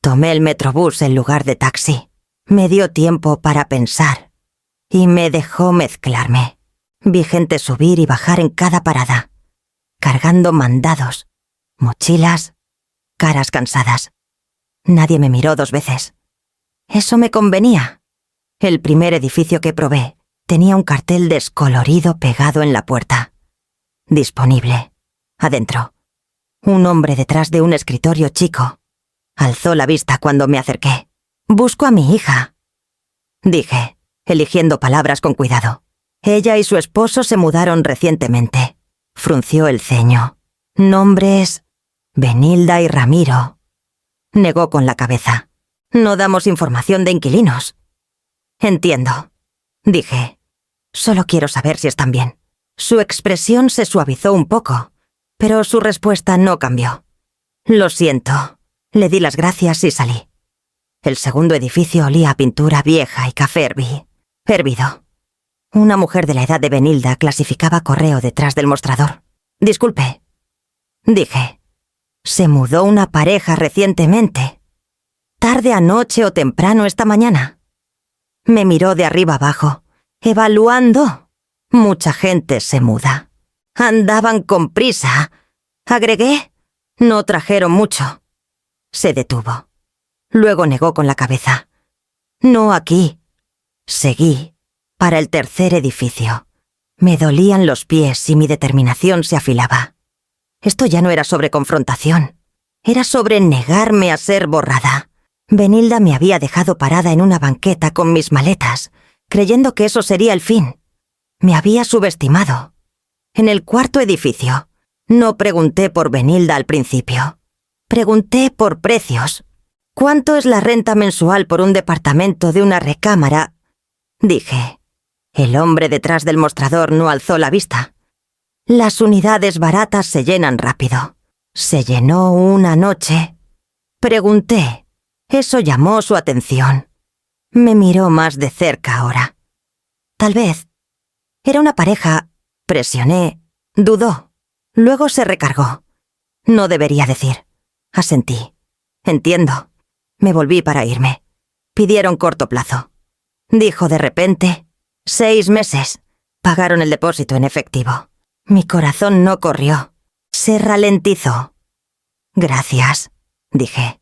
Tomé el metrobús en lugar de taxi. Me dio tiempo para pensar y me dejó mezclarme. Vi gente subir y bajar en cada parada, cargando mandados, mochilas, caras cansadas. Nadie me miró 2 veces. Eso me convenía. El primer edificio que probé tenía un cartel descolorido pegado en la puerta. Disponible. Adentro. Un hombre detrás de un escritorio chico. Alzó la vista cuando me acerqué. «Busco a mi hija», dije, eligiendo palabras con cuidado. Ella y su esposo se mudaron recientemente. Frunció el ceño. «Nombres: Benilda y Ramiro». Negó con la cabeza. «No damos información de inquilinos». «Entiendo», dije. «Solo quiero saber si están bien». Su expresión se suavizó un poco, pero su respuesta no cambió. «Lo siento». Le di las gracias y salí. El segundo edificio olía a pintura vieja y café hervido. Una mujer de la edad de Benilda clasificaba correo detrás del mostrador. «Disculpe», dije. «¿Se mudó una pareja recientemente? ¿Tarde anoche o temprano esta mañana?» Me miró de arriba abajo, evaluando. «Mucha gente se muda». «Andaban con prisa», agregué. «No trajeron mucho». Se detuvo. Luego negó con la cabeza. «No aquí». Seguí, para el tercer edificio. Me dolían los pies y mi determinación se afilaba. Esto ya no era sobre confrontación. Era sobre negarme a ser borrada. Benilda me había dejado parada en una banqueta con mis maletas, creyendo que eso sería el fin. Me había subestimado. En el cuarto edificio, no pregunté por Benilda al principio. Pregunté por precios. «¿Cuánto es la renta mensual por un departamento de una recámara?», dije. El hombre detrás del mostrador no alzó la vista. Las unidades baratas se llenan rápido. Se llenó una noche. Pregunté. Eso llamó su atención. Me miró más de cerca ahora. Tal vez. Era una pareja. Presioné. Dudó. Luego se recargó. No debería decir. Asentí. Entiendo. Me volví para irme. Pidieron corto plazo. Dijo de repente. 6 meses. Pagaron el depósito en efectivo. Mi corazón no corrió. Se ralentizó. Gracias, dije.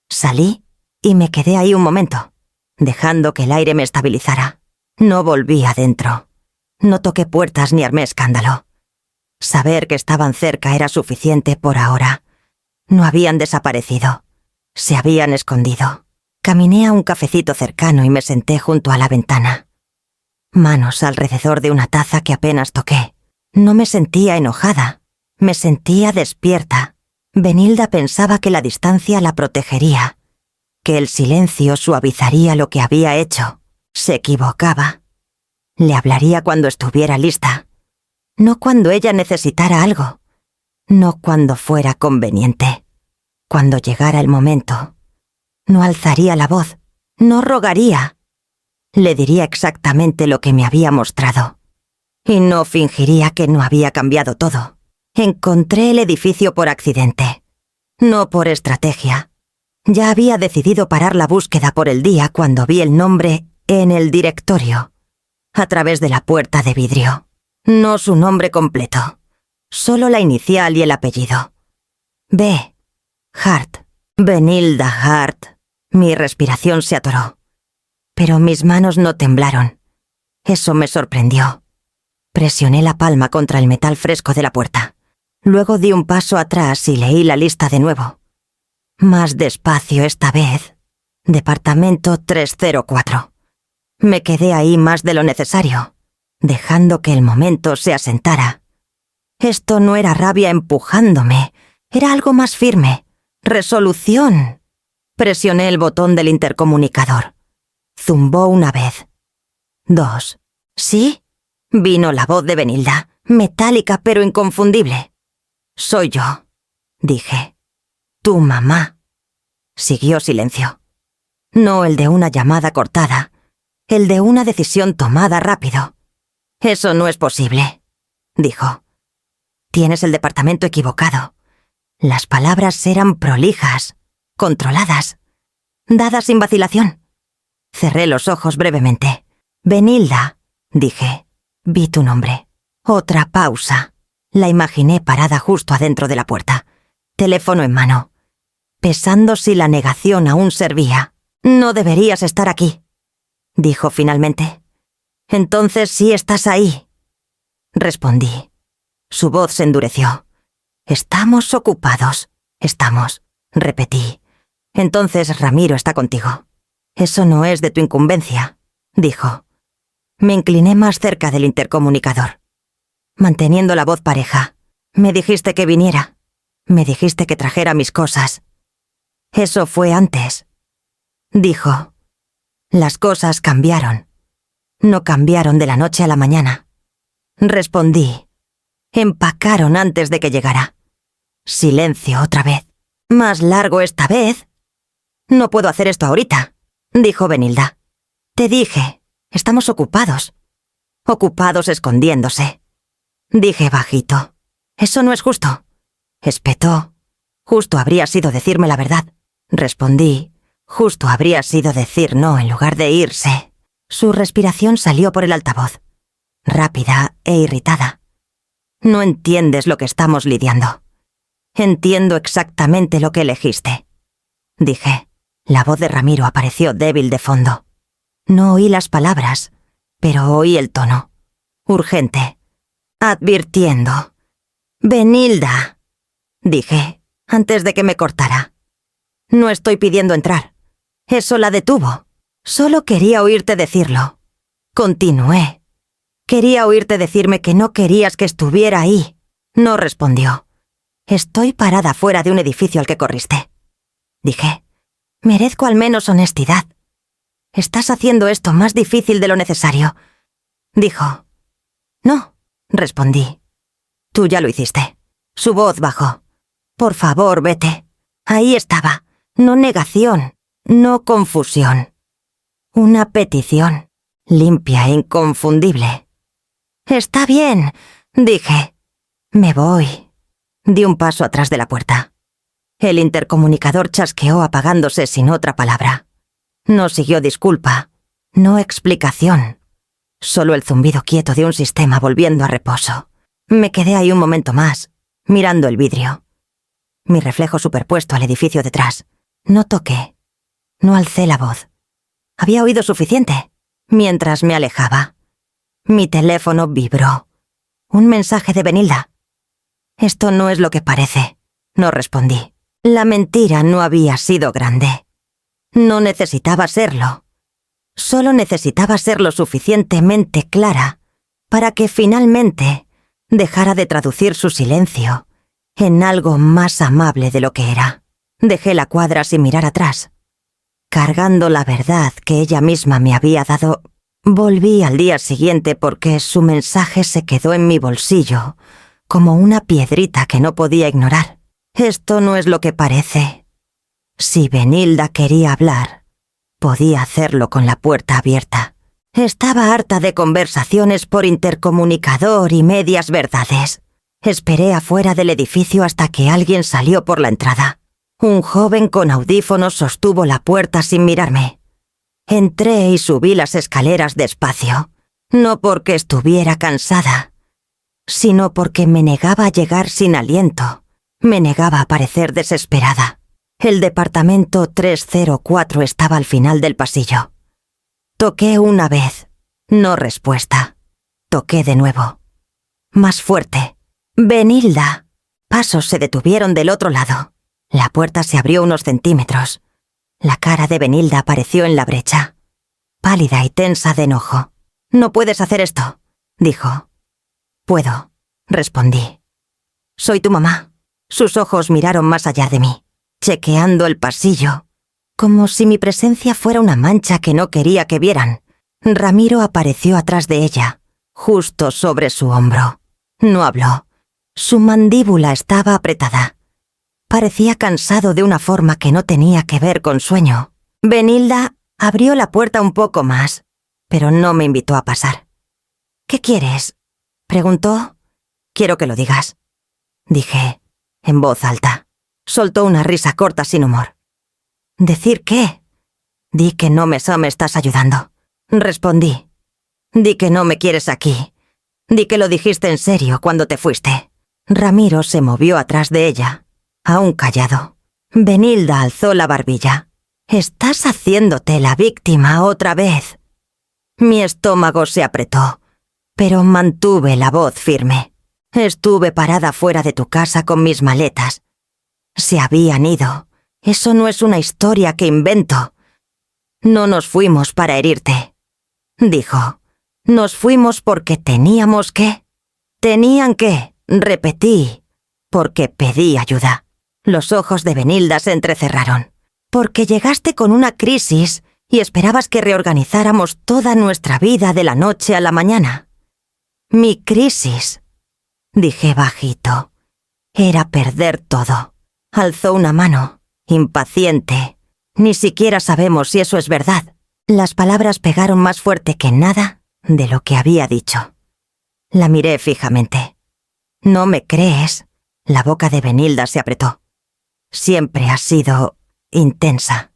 Salí y me quedé ahí un momento, dejando que el aire me estabilizara. No volví adentro. No toqué puertas ni armé escándalo. Saber que estaban cerca era suficiente por ahora. No habían desaparecido. Se habían escondido. Caminé a un cafecito cercano y me senté junto a la ventana. Manos alrededor de una taza que apenas toqué. No me sentía enojada. Me sentía despierta. Benilda pensaba que la distancia la protegería, que el silencio suavizaría lo que había hecho. Se equivocaba. Le hablaría cuando estuviera lista. No cuando ella necesitara algo. No cuando fuera conveniente. Cuando llegara el momento. No alzaría la voz. No rogaría. Le diría exactamente lo que me había mostrado. Y no fingiría que no había cambiado todo. Encontré el edificio por accidente. No por estrategia. Ya había decidido parar la búsqueda por el día cuando vi el nombre en el directorio, a través de la puerta de vidrio. No su nombre completo. Solo la inicial y el apellido. B. Hart. Benilda Hart. Mi respiración se atoró. Pero mis manos no temblaron. Eso me sorprendió. Presioné la palma contra el metal fresco de la puerta. Luego di un paso atrás y leí la lista de nuevo. Más despacio esta vez. Departamento 304. Me quedé ahí más de lo necesario, dejando que el momento se asentara. Esto no era rabia empujándome, era algo más firme. Resolución. Presioné el botón del intercomunicador. Zumbó una vez. 2. ¿Sí? Vino la voz de Benilda, metálica pero inconfundible. Soy yo, dije. Tu mamá. Siguió silencio. No el de una llamada cortada, el de una decisión tomada rápido. Eso no es posible, dijo. Tienes el departamento equivocado. Las palabras eran prolijas, controladas, dadas sin vacilación. Cerré los ojos brevemente. Benilda, dije. Vi tu nombre. Otra pausa. La imaginé parada justo adentro de la puerta, teléfono en mano, pesando si la negación aún servía. No deberías estar aquí, dijo finalmente. Entonces sí estás ahí, respondí. Su voz se endureció. Estamos ocupados. Estamos, repetí. Entonces Ramiro está contigo. Eso no es de tu incumbencia, dijo. Me incliné más cerca del intercomunicador, manteniendo la voz pareja. Me dijiste que viniera. Me dijiste que trajera mis cosas. Eso fue antes, dijo. Las cosas cambiaron. No cambiaron de la noche a la mañana. Respondí. Empacaron antes de que llegara. Silencio otra vez. Más largo esta vez. No puedo hacer esto ahorita, dijo Benilda. Te dije, estamos ocupados. Ocupados escondiéndose. Dije bajito. Eso no es justo. Espetó. Justo habría sido decirme la verdad. Respondí. Justo habría sido decir no en lugar de irse. Su respiración salió por el altavoz, rápida e irritada. No entiendes lo que estamos lidiando. Entiendo exactamente lo que elegiste, dije. La voz de Ramiro apareció débil de fondo. No oí las palabras, pero oí el tono. Urgente. Advirtiendo. Benilda, dije, antes de que me cortara. No estoy pidiendo entrar. Eso la detuvo. Solo quería oírte decirlo. Continué. Quería oírte decirme que no querías que estuviera ahí. No respondió. Estoy parada fuera de un edificio al que corriste, dije. Merezco al menos honestidad. Estás haciendo esto más difícil de lo necesario, dijo. No, respondí. Tú ya lo hiciste. Su voz bajó. Por favor, vete. Ahí estaba. No negación, no confusión. Una petición, limpia e inconfundible. Está bien, dije. Me voy. Di un paso atrás de la puerta. El intercomunicador chasqueó apagándose sin otra palabra. No siguió disculpa, no explicación. Solo el zumbido quieto de un sistema volviendo a reposo. Me quedé ahí un momento más, mirando el vidrio. Mi reflejo superpuesto al edificio detrás. No toqué. No alcé la voz. Había oído suficiente. Mientras me alejaba. Mi teléfono vibró. Un mensaje de Benilda. Esto no es lo que parece. No respondí. La mentira no había sido grande. No necesitaba serlo. Solo necesitaba ser lo suficientemente clara para que finalmente dejara de traducir su silencio en algo más amable de lo que era. Dejé la cuadra sin mirar atrás. Cargando la verdad que ella misma me había dado, volví al día siguiente porque su mensaje se quedó en mi bolsillo, como una piedrita que no podía ignorar. Esto no es lo que parece. Si Benilda quería hablar, podía hacerlo con la puerta abierta. Estaba harta de conversaciones por intercomunicador y medias verdades. Esperé afuera del edificio hasta que alguien salió por la entrada. Un joven con audífonos sostuvo la puerta sin mirarme. Entré y subí las escaleras despacio, no porque estuviera cansada, sino porque me negaba a llegar sin aliento, me negaba a parecer desesperada. El departamento 304 estaba al final del pasillo. Toqué una vez, no respuesta. Toqué de nuevo. Más fuerte. Benilda. Pasos se detuvieron del otro lado. La puerta se abrió unos centímetros. La cara de Benilda apareció en la brecha, pálida y tensa de enojo. «No puedes hacer esto», dijo. «Puedo», respondí. «Soy tu mamá». Sus ojos miraron más allá de mí, chequeando el pasillo, como si mi presencia fuera una mancha que no quería que vieran. Ramiro apareció atrás de ella, justo sobre su hombro. No habló. Su mandíbula estaba apretada. Parecía cansado de una forma que no tenía que ver con sueño. Benilda abrió la puerta un poco más, pero no me invitó a pasar. «¿Qué quieres?», preguntó. «Quiero que lo digas», dije, en voz alta. Soltó una risa corta sin humor. «¿Decir qué?». «Di que no me estás ayudando», respondí. «Di que no me quieres aquí. Di que lo dijiste en serio cuando te fuiste». Ramiro se movió atrás de ella, aún callado. Benilda alzó la barbilla. «Estás haciéndote la víctima otra vez». Mi estómago se apretó, pero mantuve la voz firme. «Estuve parada fuera de tu casa con mis maletas. Se habían ido. Eso no es una historia que invento. No nos fuimos para herirte», dijo. «Nos fuimos porque teníamos que». «Tenían que», repetí, porque pedí ayuda. Los ojos de Benilda se entrecerraron. «Porque llegaste con una crisis y esperabas que reorganizáramos toda nuestra vida de la noche a la mañana». «Mi crisis», dije bajito, «era perder todo». Alzó una mano, impaciente. «Ni siquiera sabemos si eso es verdad». Las palabras pegaron más fuerte que nada de lo que había dicho. La miré fijamente. «¿No me crees?». La boca de Benilda se apretó. «Siempre has sido intensa».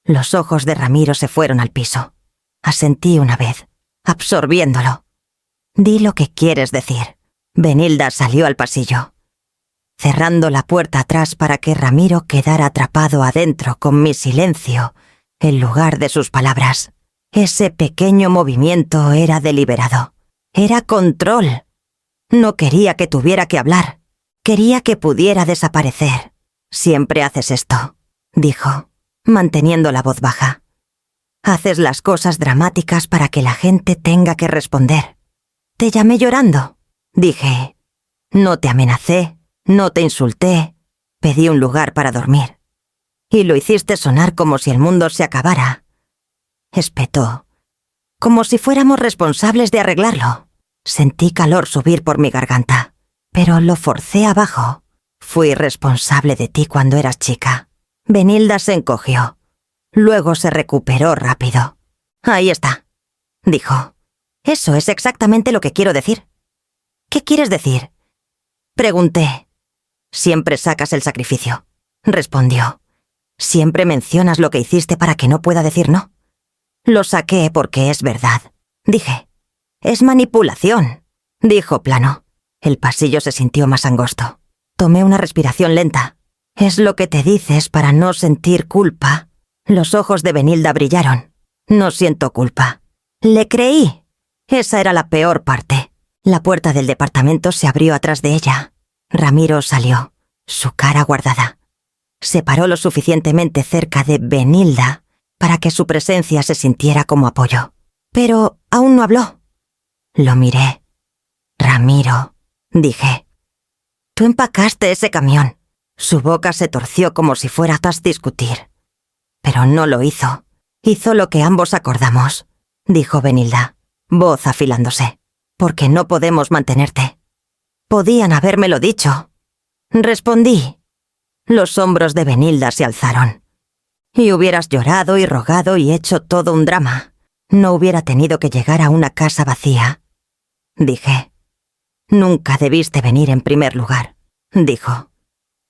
Los ojos de Ramiro se fueron al piso. Asentí una vez, absorbiéndolo. «Di lo que quieres decir». Benilda salió al pasillo, cerrando la puerta atrás para que Ramiro quedara atrapado adentro con mi silencio en lugar de sus palabras. Ese pequeño movimiento era deliberado. Era control. No quería que tuviera que hablar. Quería que pudiera desaparecer. «Siempre haces esto», dijo, manteniendo la voz baja. «Haces las cosas dramáticas para que la gente tenga que responder». «Te llamé llorando», dije. «No te amenacé, no te insulté, pedí un lugar para dormir. Y lo hiciste sonar como si el mundo se acabara». Espetó, como si fuéramos responsables de arreglarlo. Sentí calor subir por mi garganta. pero lo forcé abajo. Fui responsable de ti cuando eras chica. Benilda se encogió. Luego se recuperó rápido. Ahí está, dijo. Eso es exactamente lo que quiero decir. ¿Qué quieres decir? Pregunté. Siempre sacas el sacrificio, respondió. Siempre mencionas lo que hiciste para que no pueda decir no. Lo saqué porque es verdad, dije. Es manipulación, dijo plano. El pasillo se sintió más angosto. Tomé una respiración lenta. Es lo que te dices para no sentir culpa. Los ojos de Benilda brillaron. No siento culpa. Le creí. Esa era la peor parte. La puerta del departamento se abrió atrás de ella. Ramiro salió, su cara guardada. Se paró lo suficientemente cerca de Benilda para que su presencia se sintiera como apoyo. Pero aún no habló. Lo miré. Ramiro, dije. Tú empacaste ese camión. Su boca se torció como si fuera a discutir. Pero no lo hizo. Hizo lo que ambos acordamos, dijo Benilda, voz afilándose. Porque no podemos mantenerte. Podían habérmelo dicho. Respondí. Los hombros de Benilda se alzaron. Y hubieras llorado y rogado y hecho todo un drama. No hubiera tenido que llegar a una casa vacía. Dije. Nunca debiste venir en primer lugar, dijo.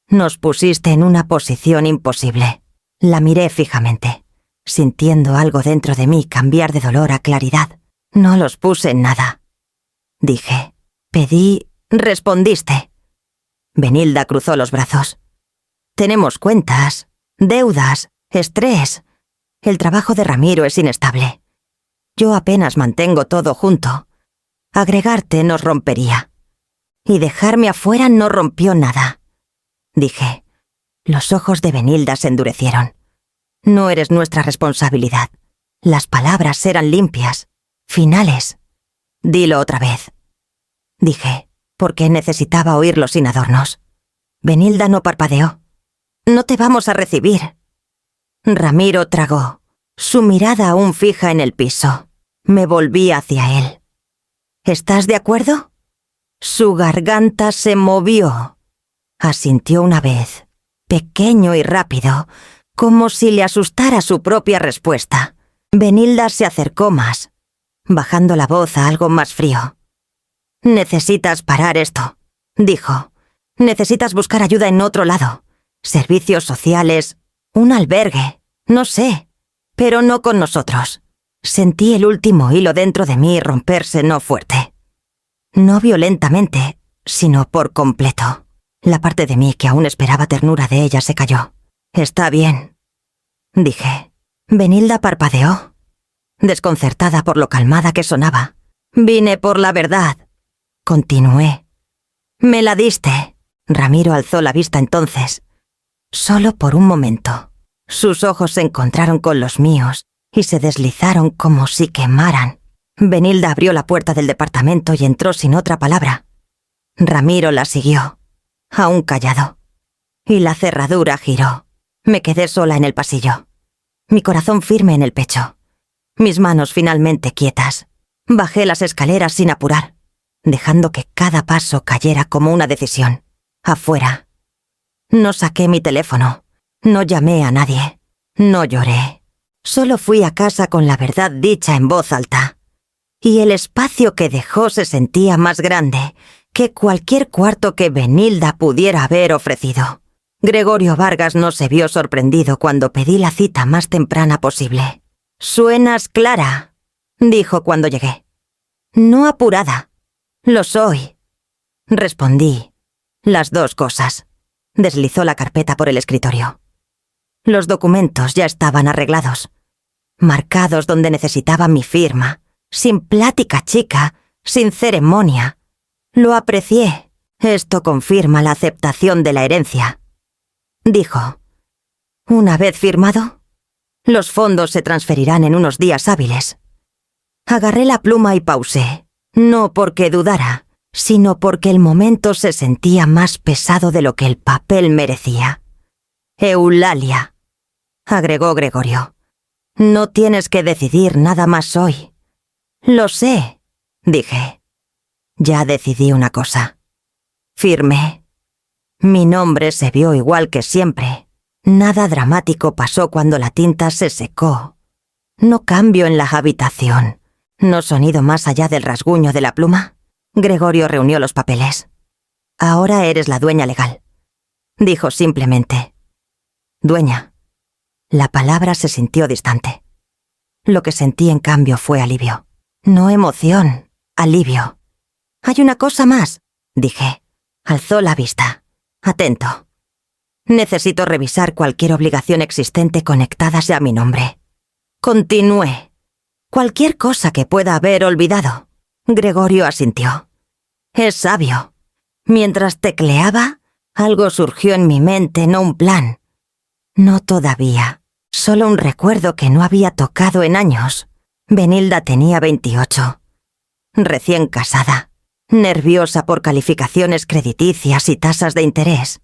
Nos pusiste en una posición imposible. La miré fijamente, sintiendo algo dentro de mí cambiar de dolor a claridad. No los puse en nada. Dije. Pedí. Respondiste. Benilda cruzó los brazos. Tenemos cuentas, deudas, estrés. El trabajo de Ramiro es inestable. Yo apenas mantengo todo junto. Agregarte nos rompería. Y dejarme afuera no rompió nada. Dije. Los ojos de Benilda se endurecieron. No eres nuestra responsabilidad. Las palabras eran limpias, finales. Dilo otra vez. Dije, porque necesitaba oírlo sin adornos. Benilda no parpadeó. No te vamos a recibir. Ramiro tragó, su mirada aún fija en el piso. Me volví hacia él. ¿Estás de acuerdo? Su garganta se movió. Asintió una vez, pequeño y rápido, como si le asustara su propia respuesta. Benilda se acercó más, bajando la voz a algo más frío. Necesitas parar esto, dijo. Necesitas buscar ayuda en otro lado. Servicios sociales, un albergue, no sé, pero no con nosotros. Sentí el último hilo dentro de mí romperse no fuerte. No violentamente, sino por completo. La parte de mí que aún esperaba ternura de ella se cayó. Está bien, dije. Benilda parpadeó, desconcertada por lo calmada que sonaba. Vine por la verdad. Continué. Me la diste. Ramiro alzó la vista entonces. Solo por un momento. Sus ojos se encontraron con los míos y se deslizaron como si quemaran. Benilda abrió la puerta del departamento y entró sin otra palabra. Ramiro la siguió, aún callado. Y la cerradura giró. Me quedé sola en el pasillo. Mi corazón firme en el pecho. Mis manos finalmente quietas. Bajé las escaleras sin apurar, dejando que cada paso cayera como una decisión. Afuera. No saqué mi teléfono. No llamé a nadie. No lloré. Solo fui a casa con la verdad dicha en voz alta. Y el espacio que dejó se sentía más grande que cualquier cuarto que Benilda pudiera haber ofrecido. Gregorio Vargas no se vio sorprendido cuando pedí la cita más temprana posible. «Suenas clara», dijo cuando llegué. «No apurada. Lo soy», respondí. Las dos cosas. Deslizó la carpeta por el escritorio. Los documentos ya estaban arreglados, marcados donde necesitaba mi firma, sin plática chica, sin ceremonia. Lo aprecié. Esto confirma la aceptación de la herencia, dijo. Una vez firmado, los fondos se transferirán en unos días hábiles. Agarré la pluma y pausé, no porque dudara, sino porque el momento se sentía más pesado de lo que el papel merecía. Eulalia, agregó Gregorio. No tienes que decidir nada más hoy. Lo sé, dije. Ya decidí una cosa. Firmé. Mi nombre se vio igual que siempre. Nada dramático pasó cuando la tinta se secó. No cambio en la habitación. No sonido más allá del rasguño de la pluma. Gregorio reunió los papeles. Ahora eres la dueña legal. Dijo simplemente. Dueña. La palabra se sintió distante. Lo que sentí en cambio fue alivio. No emoción, alivio. Hay una cosa más, dije. Alzó la vista. Atento. Necesito revisar cualquier obligación existente conectadas a mi nombre. Continué. Cualquier cosa que pueda haber olvidado. Gregorio asintió. Es sabio. Mientras tecleaba, algo surgió en mi mente, no un plan. No todavía. Solo un recuerdo que no había tocado en años. Benilda tenía 28. Recién casada. Nerviosa por calificaciones crediticias y tasas de interés.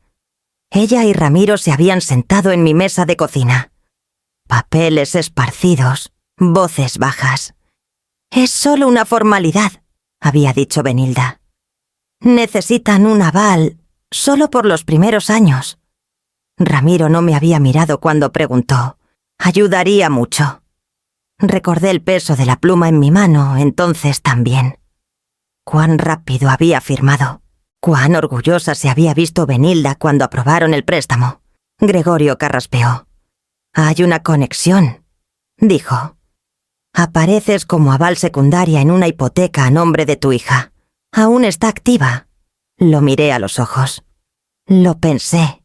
Ella y Ramiro se habían sentado en mi mesa de cocina. Papeles esparcidos, voces bajas. Es solo una formalidad, había dicho Benilda. Necesitan un aval, solo por los primeros años. Ramiro no me había mirado cuando preguntó. Ayudaría mucho. Recordé el peso de la pluma en mi mano, entonces también. Cuán rápido había firmado. Cuán orgullosa se había visto Benilda cuando aprobaron el préstamo. Gregorio carraspeó. Hay una conexión, dijo. Apareces como aval secundaria en una hipoteca a nombre de tu hija. Aún está activa. Lo miré a los ojos. Lo pensé.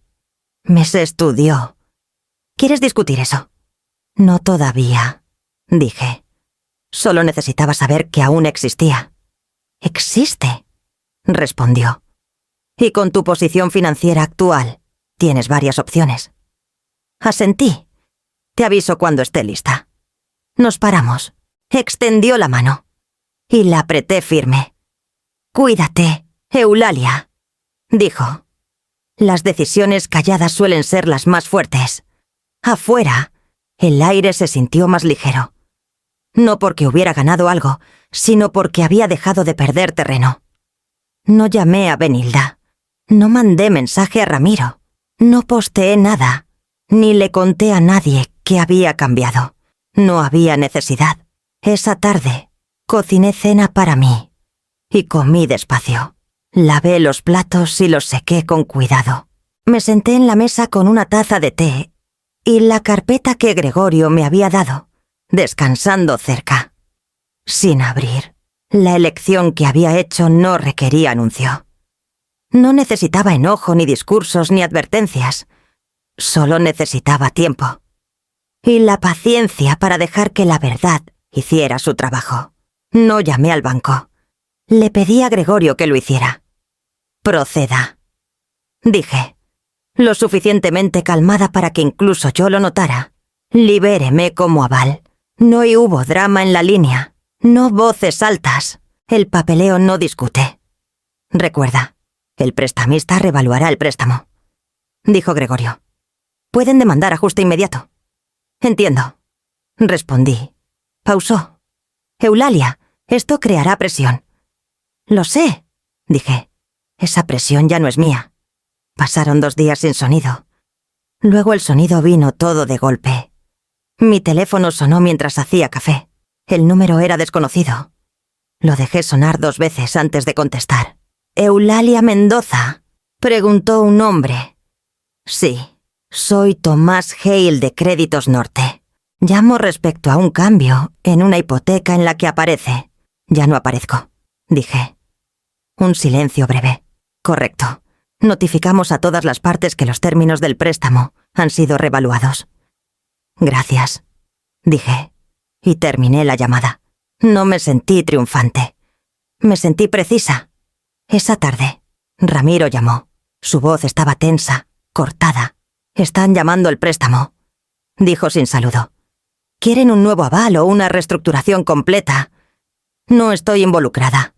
Me se estudió. ¿Quieres discutir eso? No todavía, dije. Solo necesitaba saber que aún existía. ¿Existe? Respondió. Y con tu posición financiera actual, tienes varias opciones. Asentí. Te aviso cuando esté lista. Nos paramos. Extendió la mano. Y la apreté firme. Cuídate, Eulalia, dijo. Las decisiones calladas suelen ser las más fuertes. Afuera, el aire se sintió más ligero. No porque hubiera ganado algo, sino porque había dejado de perder terreno. No llamé a Benilda. No mandé mensaje a Ramiro. No posteé nada. Ni le conté a nadie que había cambiado. No había necesidad. Esa tarde, cociné cena para mí. Y comí despacio. Lavé los platos y los sequé con cuidado. Me senté en la mesa con una taza de té y la carpeta que Gregorio me había dado, descansando cerca. Sin abrir. La elección que había hecho no requería anuncio. No necesitaba enojo, ni discursos, ni advertencias. Solo necesitaba tiempo. Y la paciencia para dejar que la verdad hiciera su trabajo. No llamé al banco. Le pedí a Gregorio que lo hiciera. Proceda, dije, lo suficientemente calmada para que incluso yo lo notara. Libéreme como aval. No hubo drama en la línea. No voces altas. El papeleo no discute. Recuerda, el prestamista revaluará el préstamo, dijo Gregorio. Pueden demandar ajuste inmediato. Entiendo, respondí. Pausó. Eulalia, esto creará presión. Lo sé, dije. Esa presión ya no es mía. Pasaron 2 días sin sonido. Luego el sonido vino todo de golpe. Mi teléfono sonó mientras hacía café. El número era desconocido. Lo dejé sonar 2 veces antes de contestar. «¿Eulalia Mendoza?», preguntó un hombre. «Sí, soy Tomás Hale de Créditos Norte. Llamo respecto a un cambio en una hipoteca en la que aparece». «Ya no aparezco», dije. Un silencio breve. «Correcto. Notificamos a todas las partes que los términos del préstamo han sido revaluados». «Gracias», dije, y terminé la llamada. No me sentí triunfante. Me sentí precisa. Esa tarde, Ramiro llamó. Su voz estaba tensa, cortada. «Están llamando el préstamo», dijo sin saludo. «¿Quieren un nuevo aval o una reestructuración completa?» «No estoy involucrada».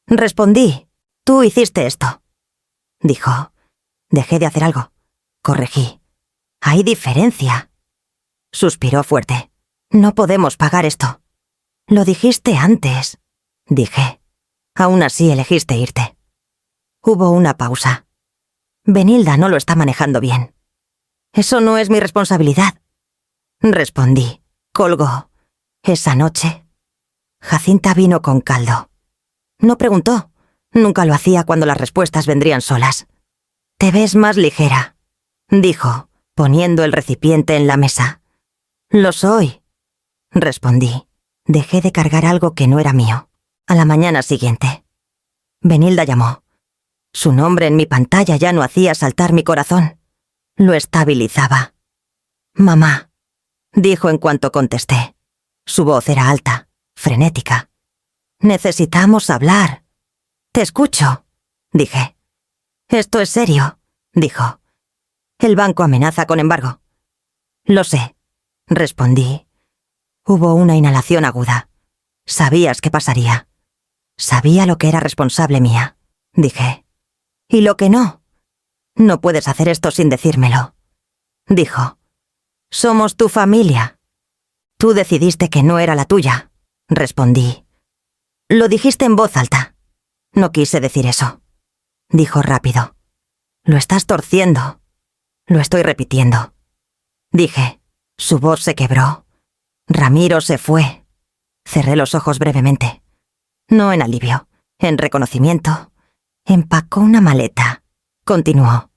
Respondí. «Tú hiciste esto», dijo. «Dejé de hacer algo». Corregí. «Hay diferencia». Suspiró fuerte. «No podemos pagar esto». «Lo dijiste antes», dije. «Aún así elegiste irte». Hubo una pausa. Benilda no lo está manejando bien. Eso no es mi responsabilidad. Respondí. Colgó. Esa noche, Jacinta vino con caldo. No preguntó. Nunca lo hacía cuando las respuestas vendrían solas. «Te ves más ligera», dijo, poniendo el recipiente en la mesa. «Lo soy», respondí. Dejé de cargar algo que no era mío. A la mañana siguiente. Benilda llamó. Su nombre en mi pantalla ya no hacía saltar mi corazón. Lo estabilizaba. «Mamá», dijo en cuanto contesté. Su voz era alta, frenética. «Necesitamos hablar». «Te escucho», dije. «Esto es serio», dijo. «El banco amenaza con embargo». «Lo sé», respondí. Hubo una inhalación aguda. «Sabías qué pasaría». «Sabía lo que era responsable mía», dije. «¿Y lo que no?» «No puedes hacer esto sin decírmelo», dijo. «Somos tu familia». «Tú decidiste que no era la tuya», respondí. «Lo dijiste en voz alta». «No quise decir eso», dijo rápido. «Lo estás torciendo». «Lo estoy repitiendo», dije. Su voz se quebró. Ramiro se fue. Cerré los ojos brevemente. No en alivio, en reconocimiento. Empacó una maleta. Continuó.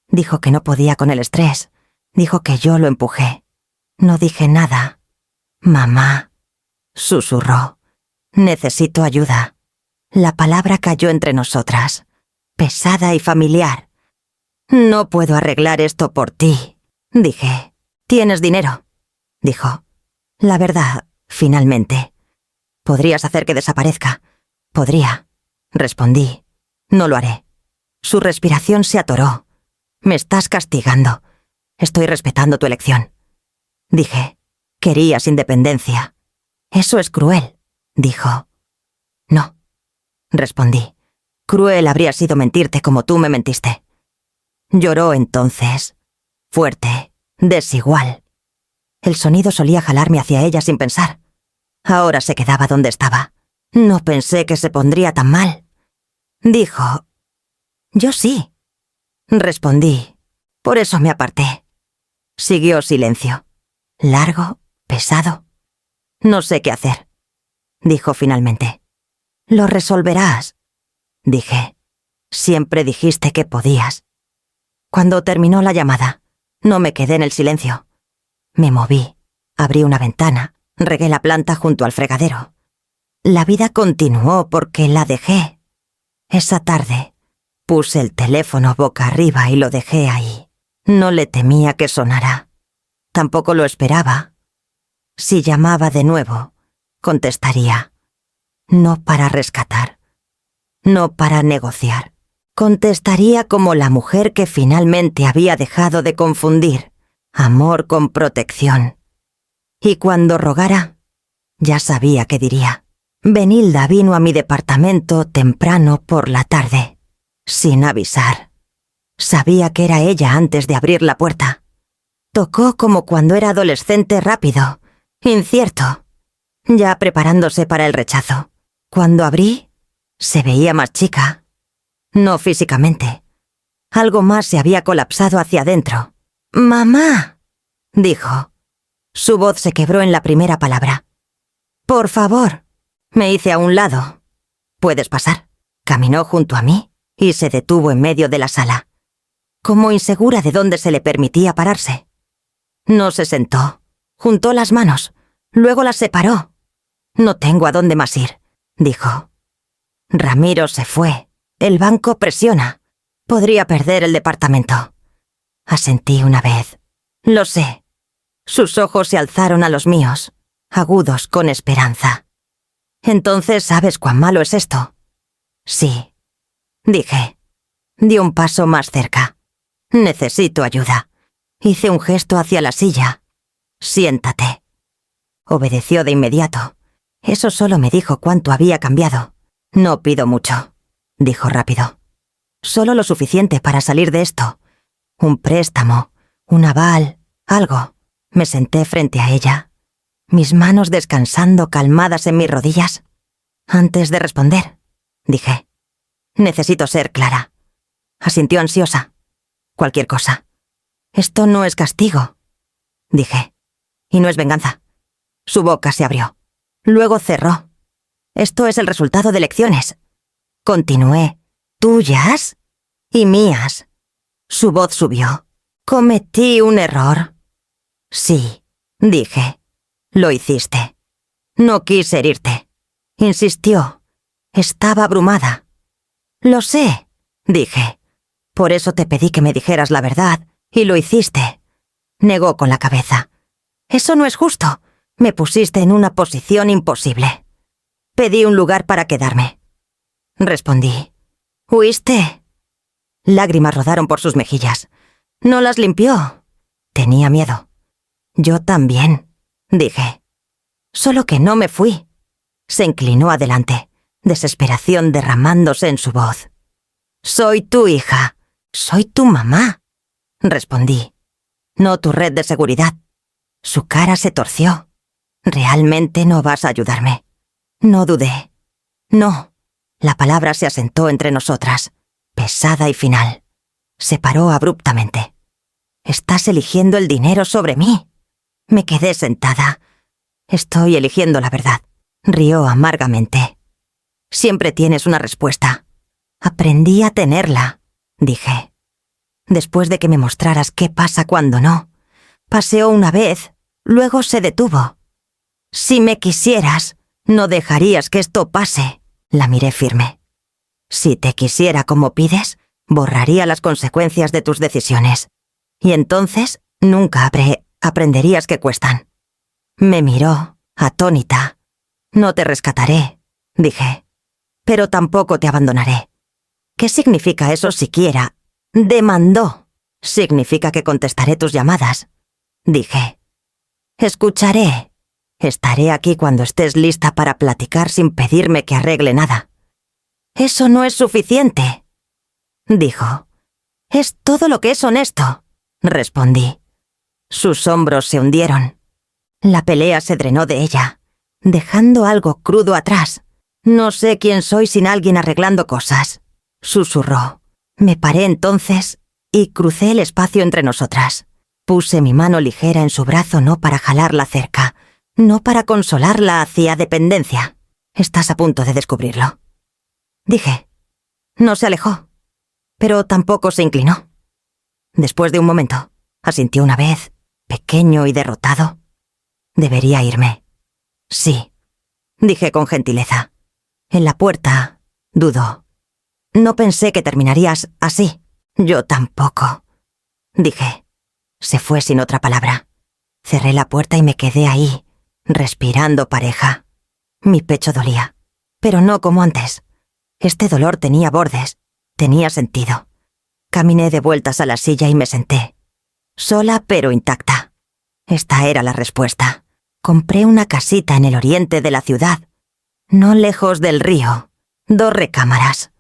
Dijo que no podía con el estrés. Dijo que yo lo empujé. No dije nada. «Mamá», susurró. «Necesito ayuda». La palabra cayó entre nosotras, pesada y familiar. «No puedo arreglar esto por ti», dije. «Tienes dinero», dijo. «La verdad, finalmente. Podrías hacer que desaparezca». «Podría», respondí. «No lo haré». Su respiración se atoró. «Me estás castigando. Estoy respetando tu elección», dije. «Querías independencia». «Eso es cruel», dijo. «No», respondí. «Cruel habría sido mentirte como tú me mentiste». Lloró entonces. Fuerte, desigual. El sonido solía jalarme hacia ella sin pensar. Ahora se quedaba donde estaba. No pensé que se pondría tan mal. Dijo. «Yo sí», respondí. Por eso me aparté. Siguió silencio. Largo, pesado. «No sé qué hacer», dijo finalmente. «Lo resolverás», dije. «Siempre dijiste que podías». Cuando terminó la llamada, no me quedé en el silencio. Me moví, abrí una ventana, regué la planta junto al fregadero. La vida continuó porque la dejé. Esa tarde, puse el teléfono boca arriba y lo dejé ahí. No le temía que sonara. Tampoco lo esperaba. Si llamaba de nuevo, contestaría. No para rescatar. No para negociar. Contestaría como la mujer que finalmente había dejado de confundir amor con protección. Y cuando rogara, ya sabía qué diría. Benilda vino a mi departamento temprano por la tarde, sin avisar. Sabía que era ella antes de abrir la puerta. Tocó como cuando era adolescente, rápido, incierto, ya preparándose para el rechazo. Cuando abrí, se veía más chica. No físicamente. Algo más se había colapsado hacia adentro. «Mamá», dijo. Su voz se quebró en la primera palabra. «Por favor». Me hice a un lado. «Puedes pasar». Caminó junto a mí y se detuvo en medio de la sala, como insegura de dónde se le permitía pararse. No se sentó. Juntó las manos. Luego las separó. «No tengo a dónde más ir», dijo. «Ramiro se fue. El banco presiona. Podría perder el departamento». Asentí una vez. «Lo sé». Sus ojos se alzaron a los míos, agudos con esperanza. «Entonces sabes cuán malo es esto». «Sí», dije. Di un paso más cerca. «Necesito ayuda». Hice un gesto hacia la silla. «Siéntate». Obedeció de inmediato. Eso solo me dijo cuánto había cambiado. «No pido mucho», dijo rápido. «Solo lo suficiente para salir de esto. Un préstamo, un aval, algo». Me senté frente a ella, mis manos descansando calmadas en mis rodillas. «Antes de responder», dije. Necesito ser clara. Asintió ansiosa. Cualquier cosa. Esto no es castigo, dije. Y no es venganza. Su boca se abrió. Luego cerró. Esto es el resultado de elecciones. Continué. ¿Tuyas? Y mías. Su voz subió. Cometí un error. Sí, dije. Lo hiciste. No quise herirte. Insistió. Estaba abrumada. Lo sé, dije. Por eso te pedí que me dijeras la verdad, y lo hiciste. Negó con la cabeza. Eso no es justo. Me pusiste en una posición imposible. Pedí un lugar para quedarme. Respondí. ¿Huiste? Lágrimas rodaron por sus mejillas. No las limpió. Tenía miedo. Yo también, dije. Solo que no me fui. Se inclinó adelante, desesperación derramándose en su voz. Soy tu hija. Soy tu mamá, respondí. No tu red de seguridad. Su cara se torció. ¿Realmente no vas a ayudarme? No dudé. No. La palabra se asentó entre nosotras, pesada y final. Se paró abruptamente. Estás eligiendo el dinero sobre mí. Me quedé sentada. Estoy eligiendo la verdad. Rió amargamente. Siempre tienes una respuesta. Aprendí a tenerla, dije. Después de que me mostraras qué pasa cuando no. Paseó una vez, luego se detuvo. Si me quisieras, no dejarías que esto pase. La miré firme. Si te quisiera como pides, borraría las consecuencias de tus decisiones. Y entonces nunca aprenderías que cuestan. Me miró, atónita. No te rescataré, dije. Pero tampoco te abandonaré. ¿Qué significa eso siquiera? Demandó. Significa que contestaré tus llamadas, dije. Escucharé. Estaré aquí cuando estés lista para platicar sin pedirme que arregle nada. Eso no es suficiente, dijo. Es todo lo que es honesto, respondí. Sus hombros se hundieron. La pelea se drenó de ella, dejando algo crudo atrás. No sé quién soy sin alguien arreglando cosas, susurró. Me paré entonces y crucé el espacio entre nosotras. Puse mi mano ligera en su brazo no para jalarla cerca, no para consolarla hacia dependencia. Estás a punto de descubrirlo, dije. No se alejó, pero tampoco se inclinó. Después de un momento, asintió una vez, pequeño y derrotado. Debería irme. Sí, dije con gentileza. En la puerta, dudó. No pensé que terminarías así. Yo tampoco, dije. Se fue sin otra palabra. Cerré la puerta y me quedé ahí, respirando pareja. Mi pecho dolía, pero no como antes. Este dolor tenía bordes, tenía sentido. Caminé de vueltas a la silla y me senté. Sola pero intacta. Esta era la respuesta. Compré una casita en el oriente de la ciudad, no lejos del río. 2 recámaras.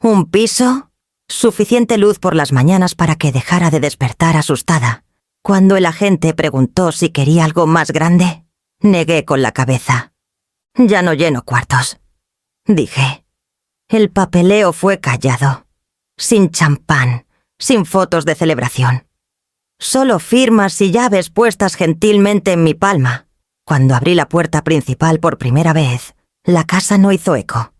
Un piso, suficiente luz por las mañanas para que dejara de despertar asustada. Cuando el agente preguntó si quería algo más grande, negué con la cabeza. Ya no lleno cuartos, dije. El papeleo fue callado, sin champán, sin fotos de celebración. Solo firmas y llaves puestas gentilmente en mi palma. Cuando abrí la puerta principal por primera vez, la casa no hizo eco.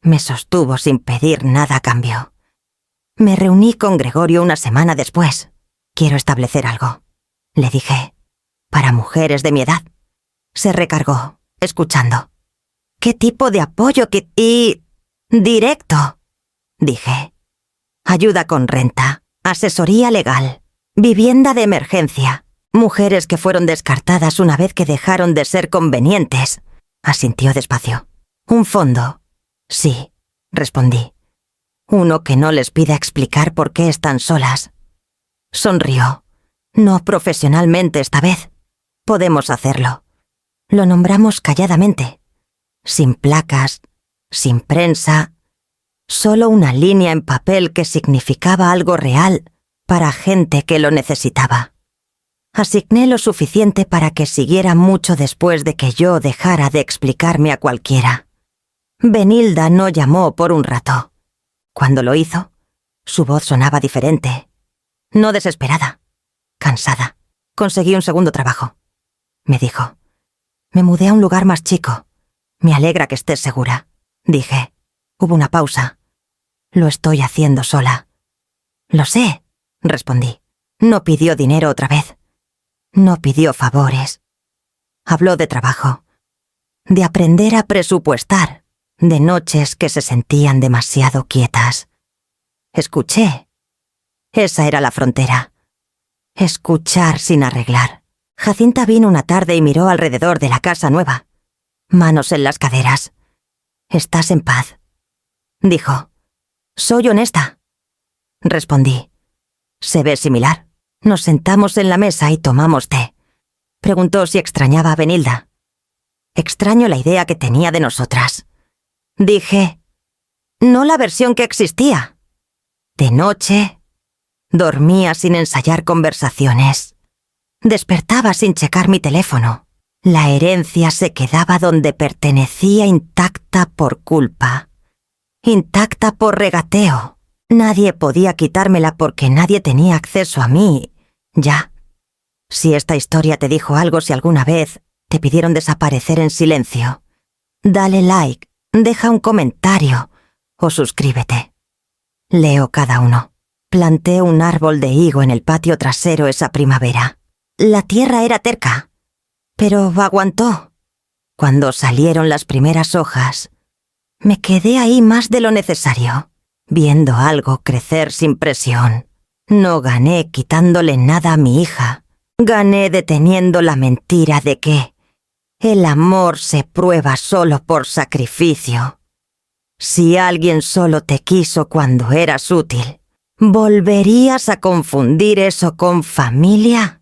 Me sostuvo sin pedir nada a cambio. Me reuní con Gregorio una semana después. Quiero establecer algo, le dije. Para mujeres de mi edad. Se recargó, escuchando. ¿Qué tipo de apoyo y directo? Dije. Ayuda con renta, asesoría legal, vivienda de emergencia, mujeres que fueron descartadas una vez que dejaron de ser convenientes. Asintió despacio. Un fondo. Sí, respondí. Uno que no les pida explicar por qué están solas. Sonrió. No profesionalmente esta vez. Podemos hacerlo. Lo nombramos calladamente. Sin placas, sin prensa. Solo una línea en papel que significaba algo real para gente que lo necesitaba. Asigné lo suficiente para que siguiera mucho después de que yo dejara de explicarme a cualquiera. Benilda no llamó por un rato. Cuando lo hizo, su voz sonaba diferente. No desesperada, cansada. Conseguí un segundo trabajo, me dijo. Me mudé a un lugar más chico. Me alegra que estés segura, dije. Hubo una pausa. Lo estoy haciendo sola. Lo sé, respondí. No pidió dinero otra vez. No pidió favores. Habló de trabajo, de aprender a presupuestar, de noches que se sentían demasiado quietas. Escuché. Esa era la frontera. Escuchar sin arreglar. Jacinta vino una tarde y miró alrededor de la casa nueva. Manos en las caderas. «¿Estás en paz?», dijo. «Soy honesta», respondí. «Se ve similar». Nos sentamos en la mesa y tomamos té. Preguntó si extrañaba a Benilda. «Extraño la idea que tenía de nosotras». Dije. «No la versión que existía». De noche, dormía sin ensayar conversaciones. Despertaba sin checar mi teléfono. La herencia se quedaba donde pertenecía intacta por culpa. Intacta por regateo. Nadie podía quitármela porque nadie tenía acceso a mí. Ya. Si esta historia te dijo algo, si alguna vez te pidieron desaparecer en silencio, dale like, deja un comentario o suscríbete. Leo cada uno. Planté un árbol de higo en el patio trasero esa primavera. La tierra era terca, pero aguantó. Cuando salieron las primeras hojas, me quedé ahí más de lo necesario, viendo algo crecer sin presión. No gané quitándole nada a mi hija. Gané deteniendo la mentira de que el amor se prueba solo por sacrificio. Si alguien solo te quiso cuando eras útil, ¿volverías a confundir eso con familia?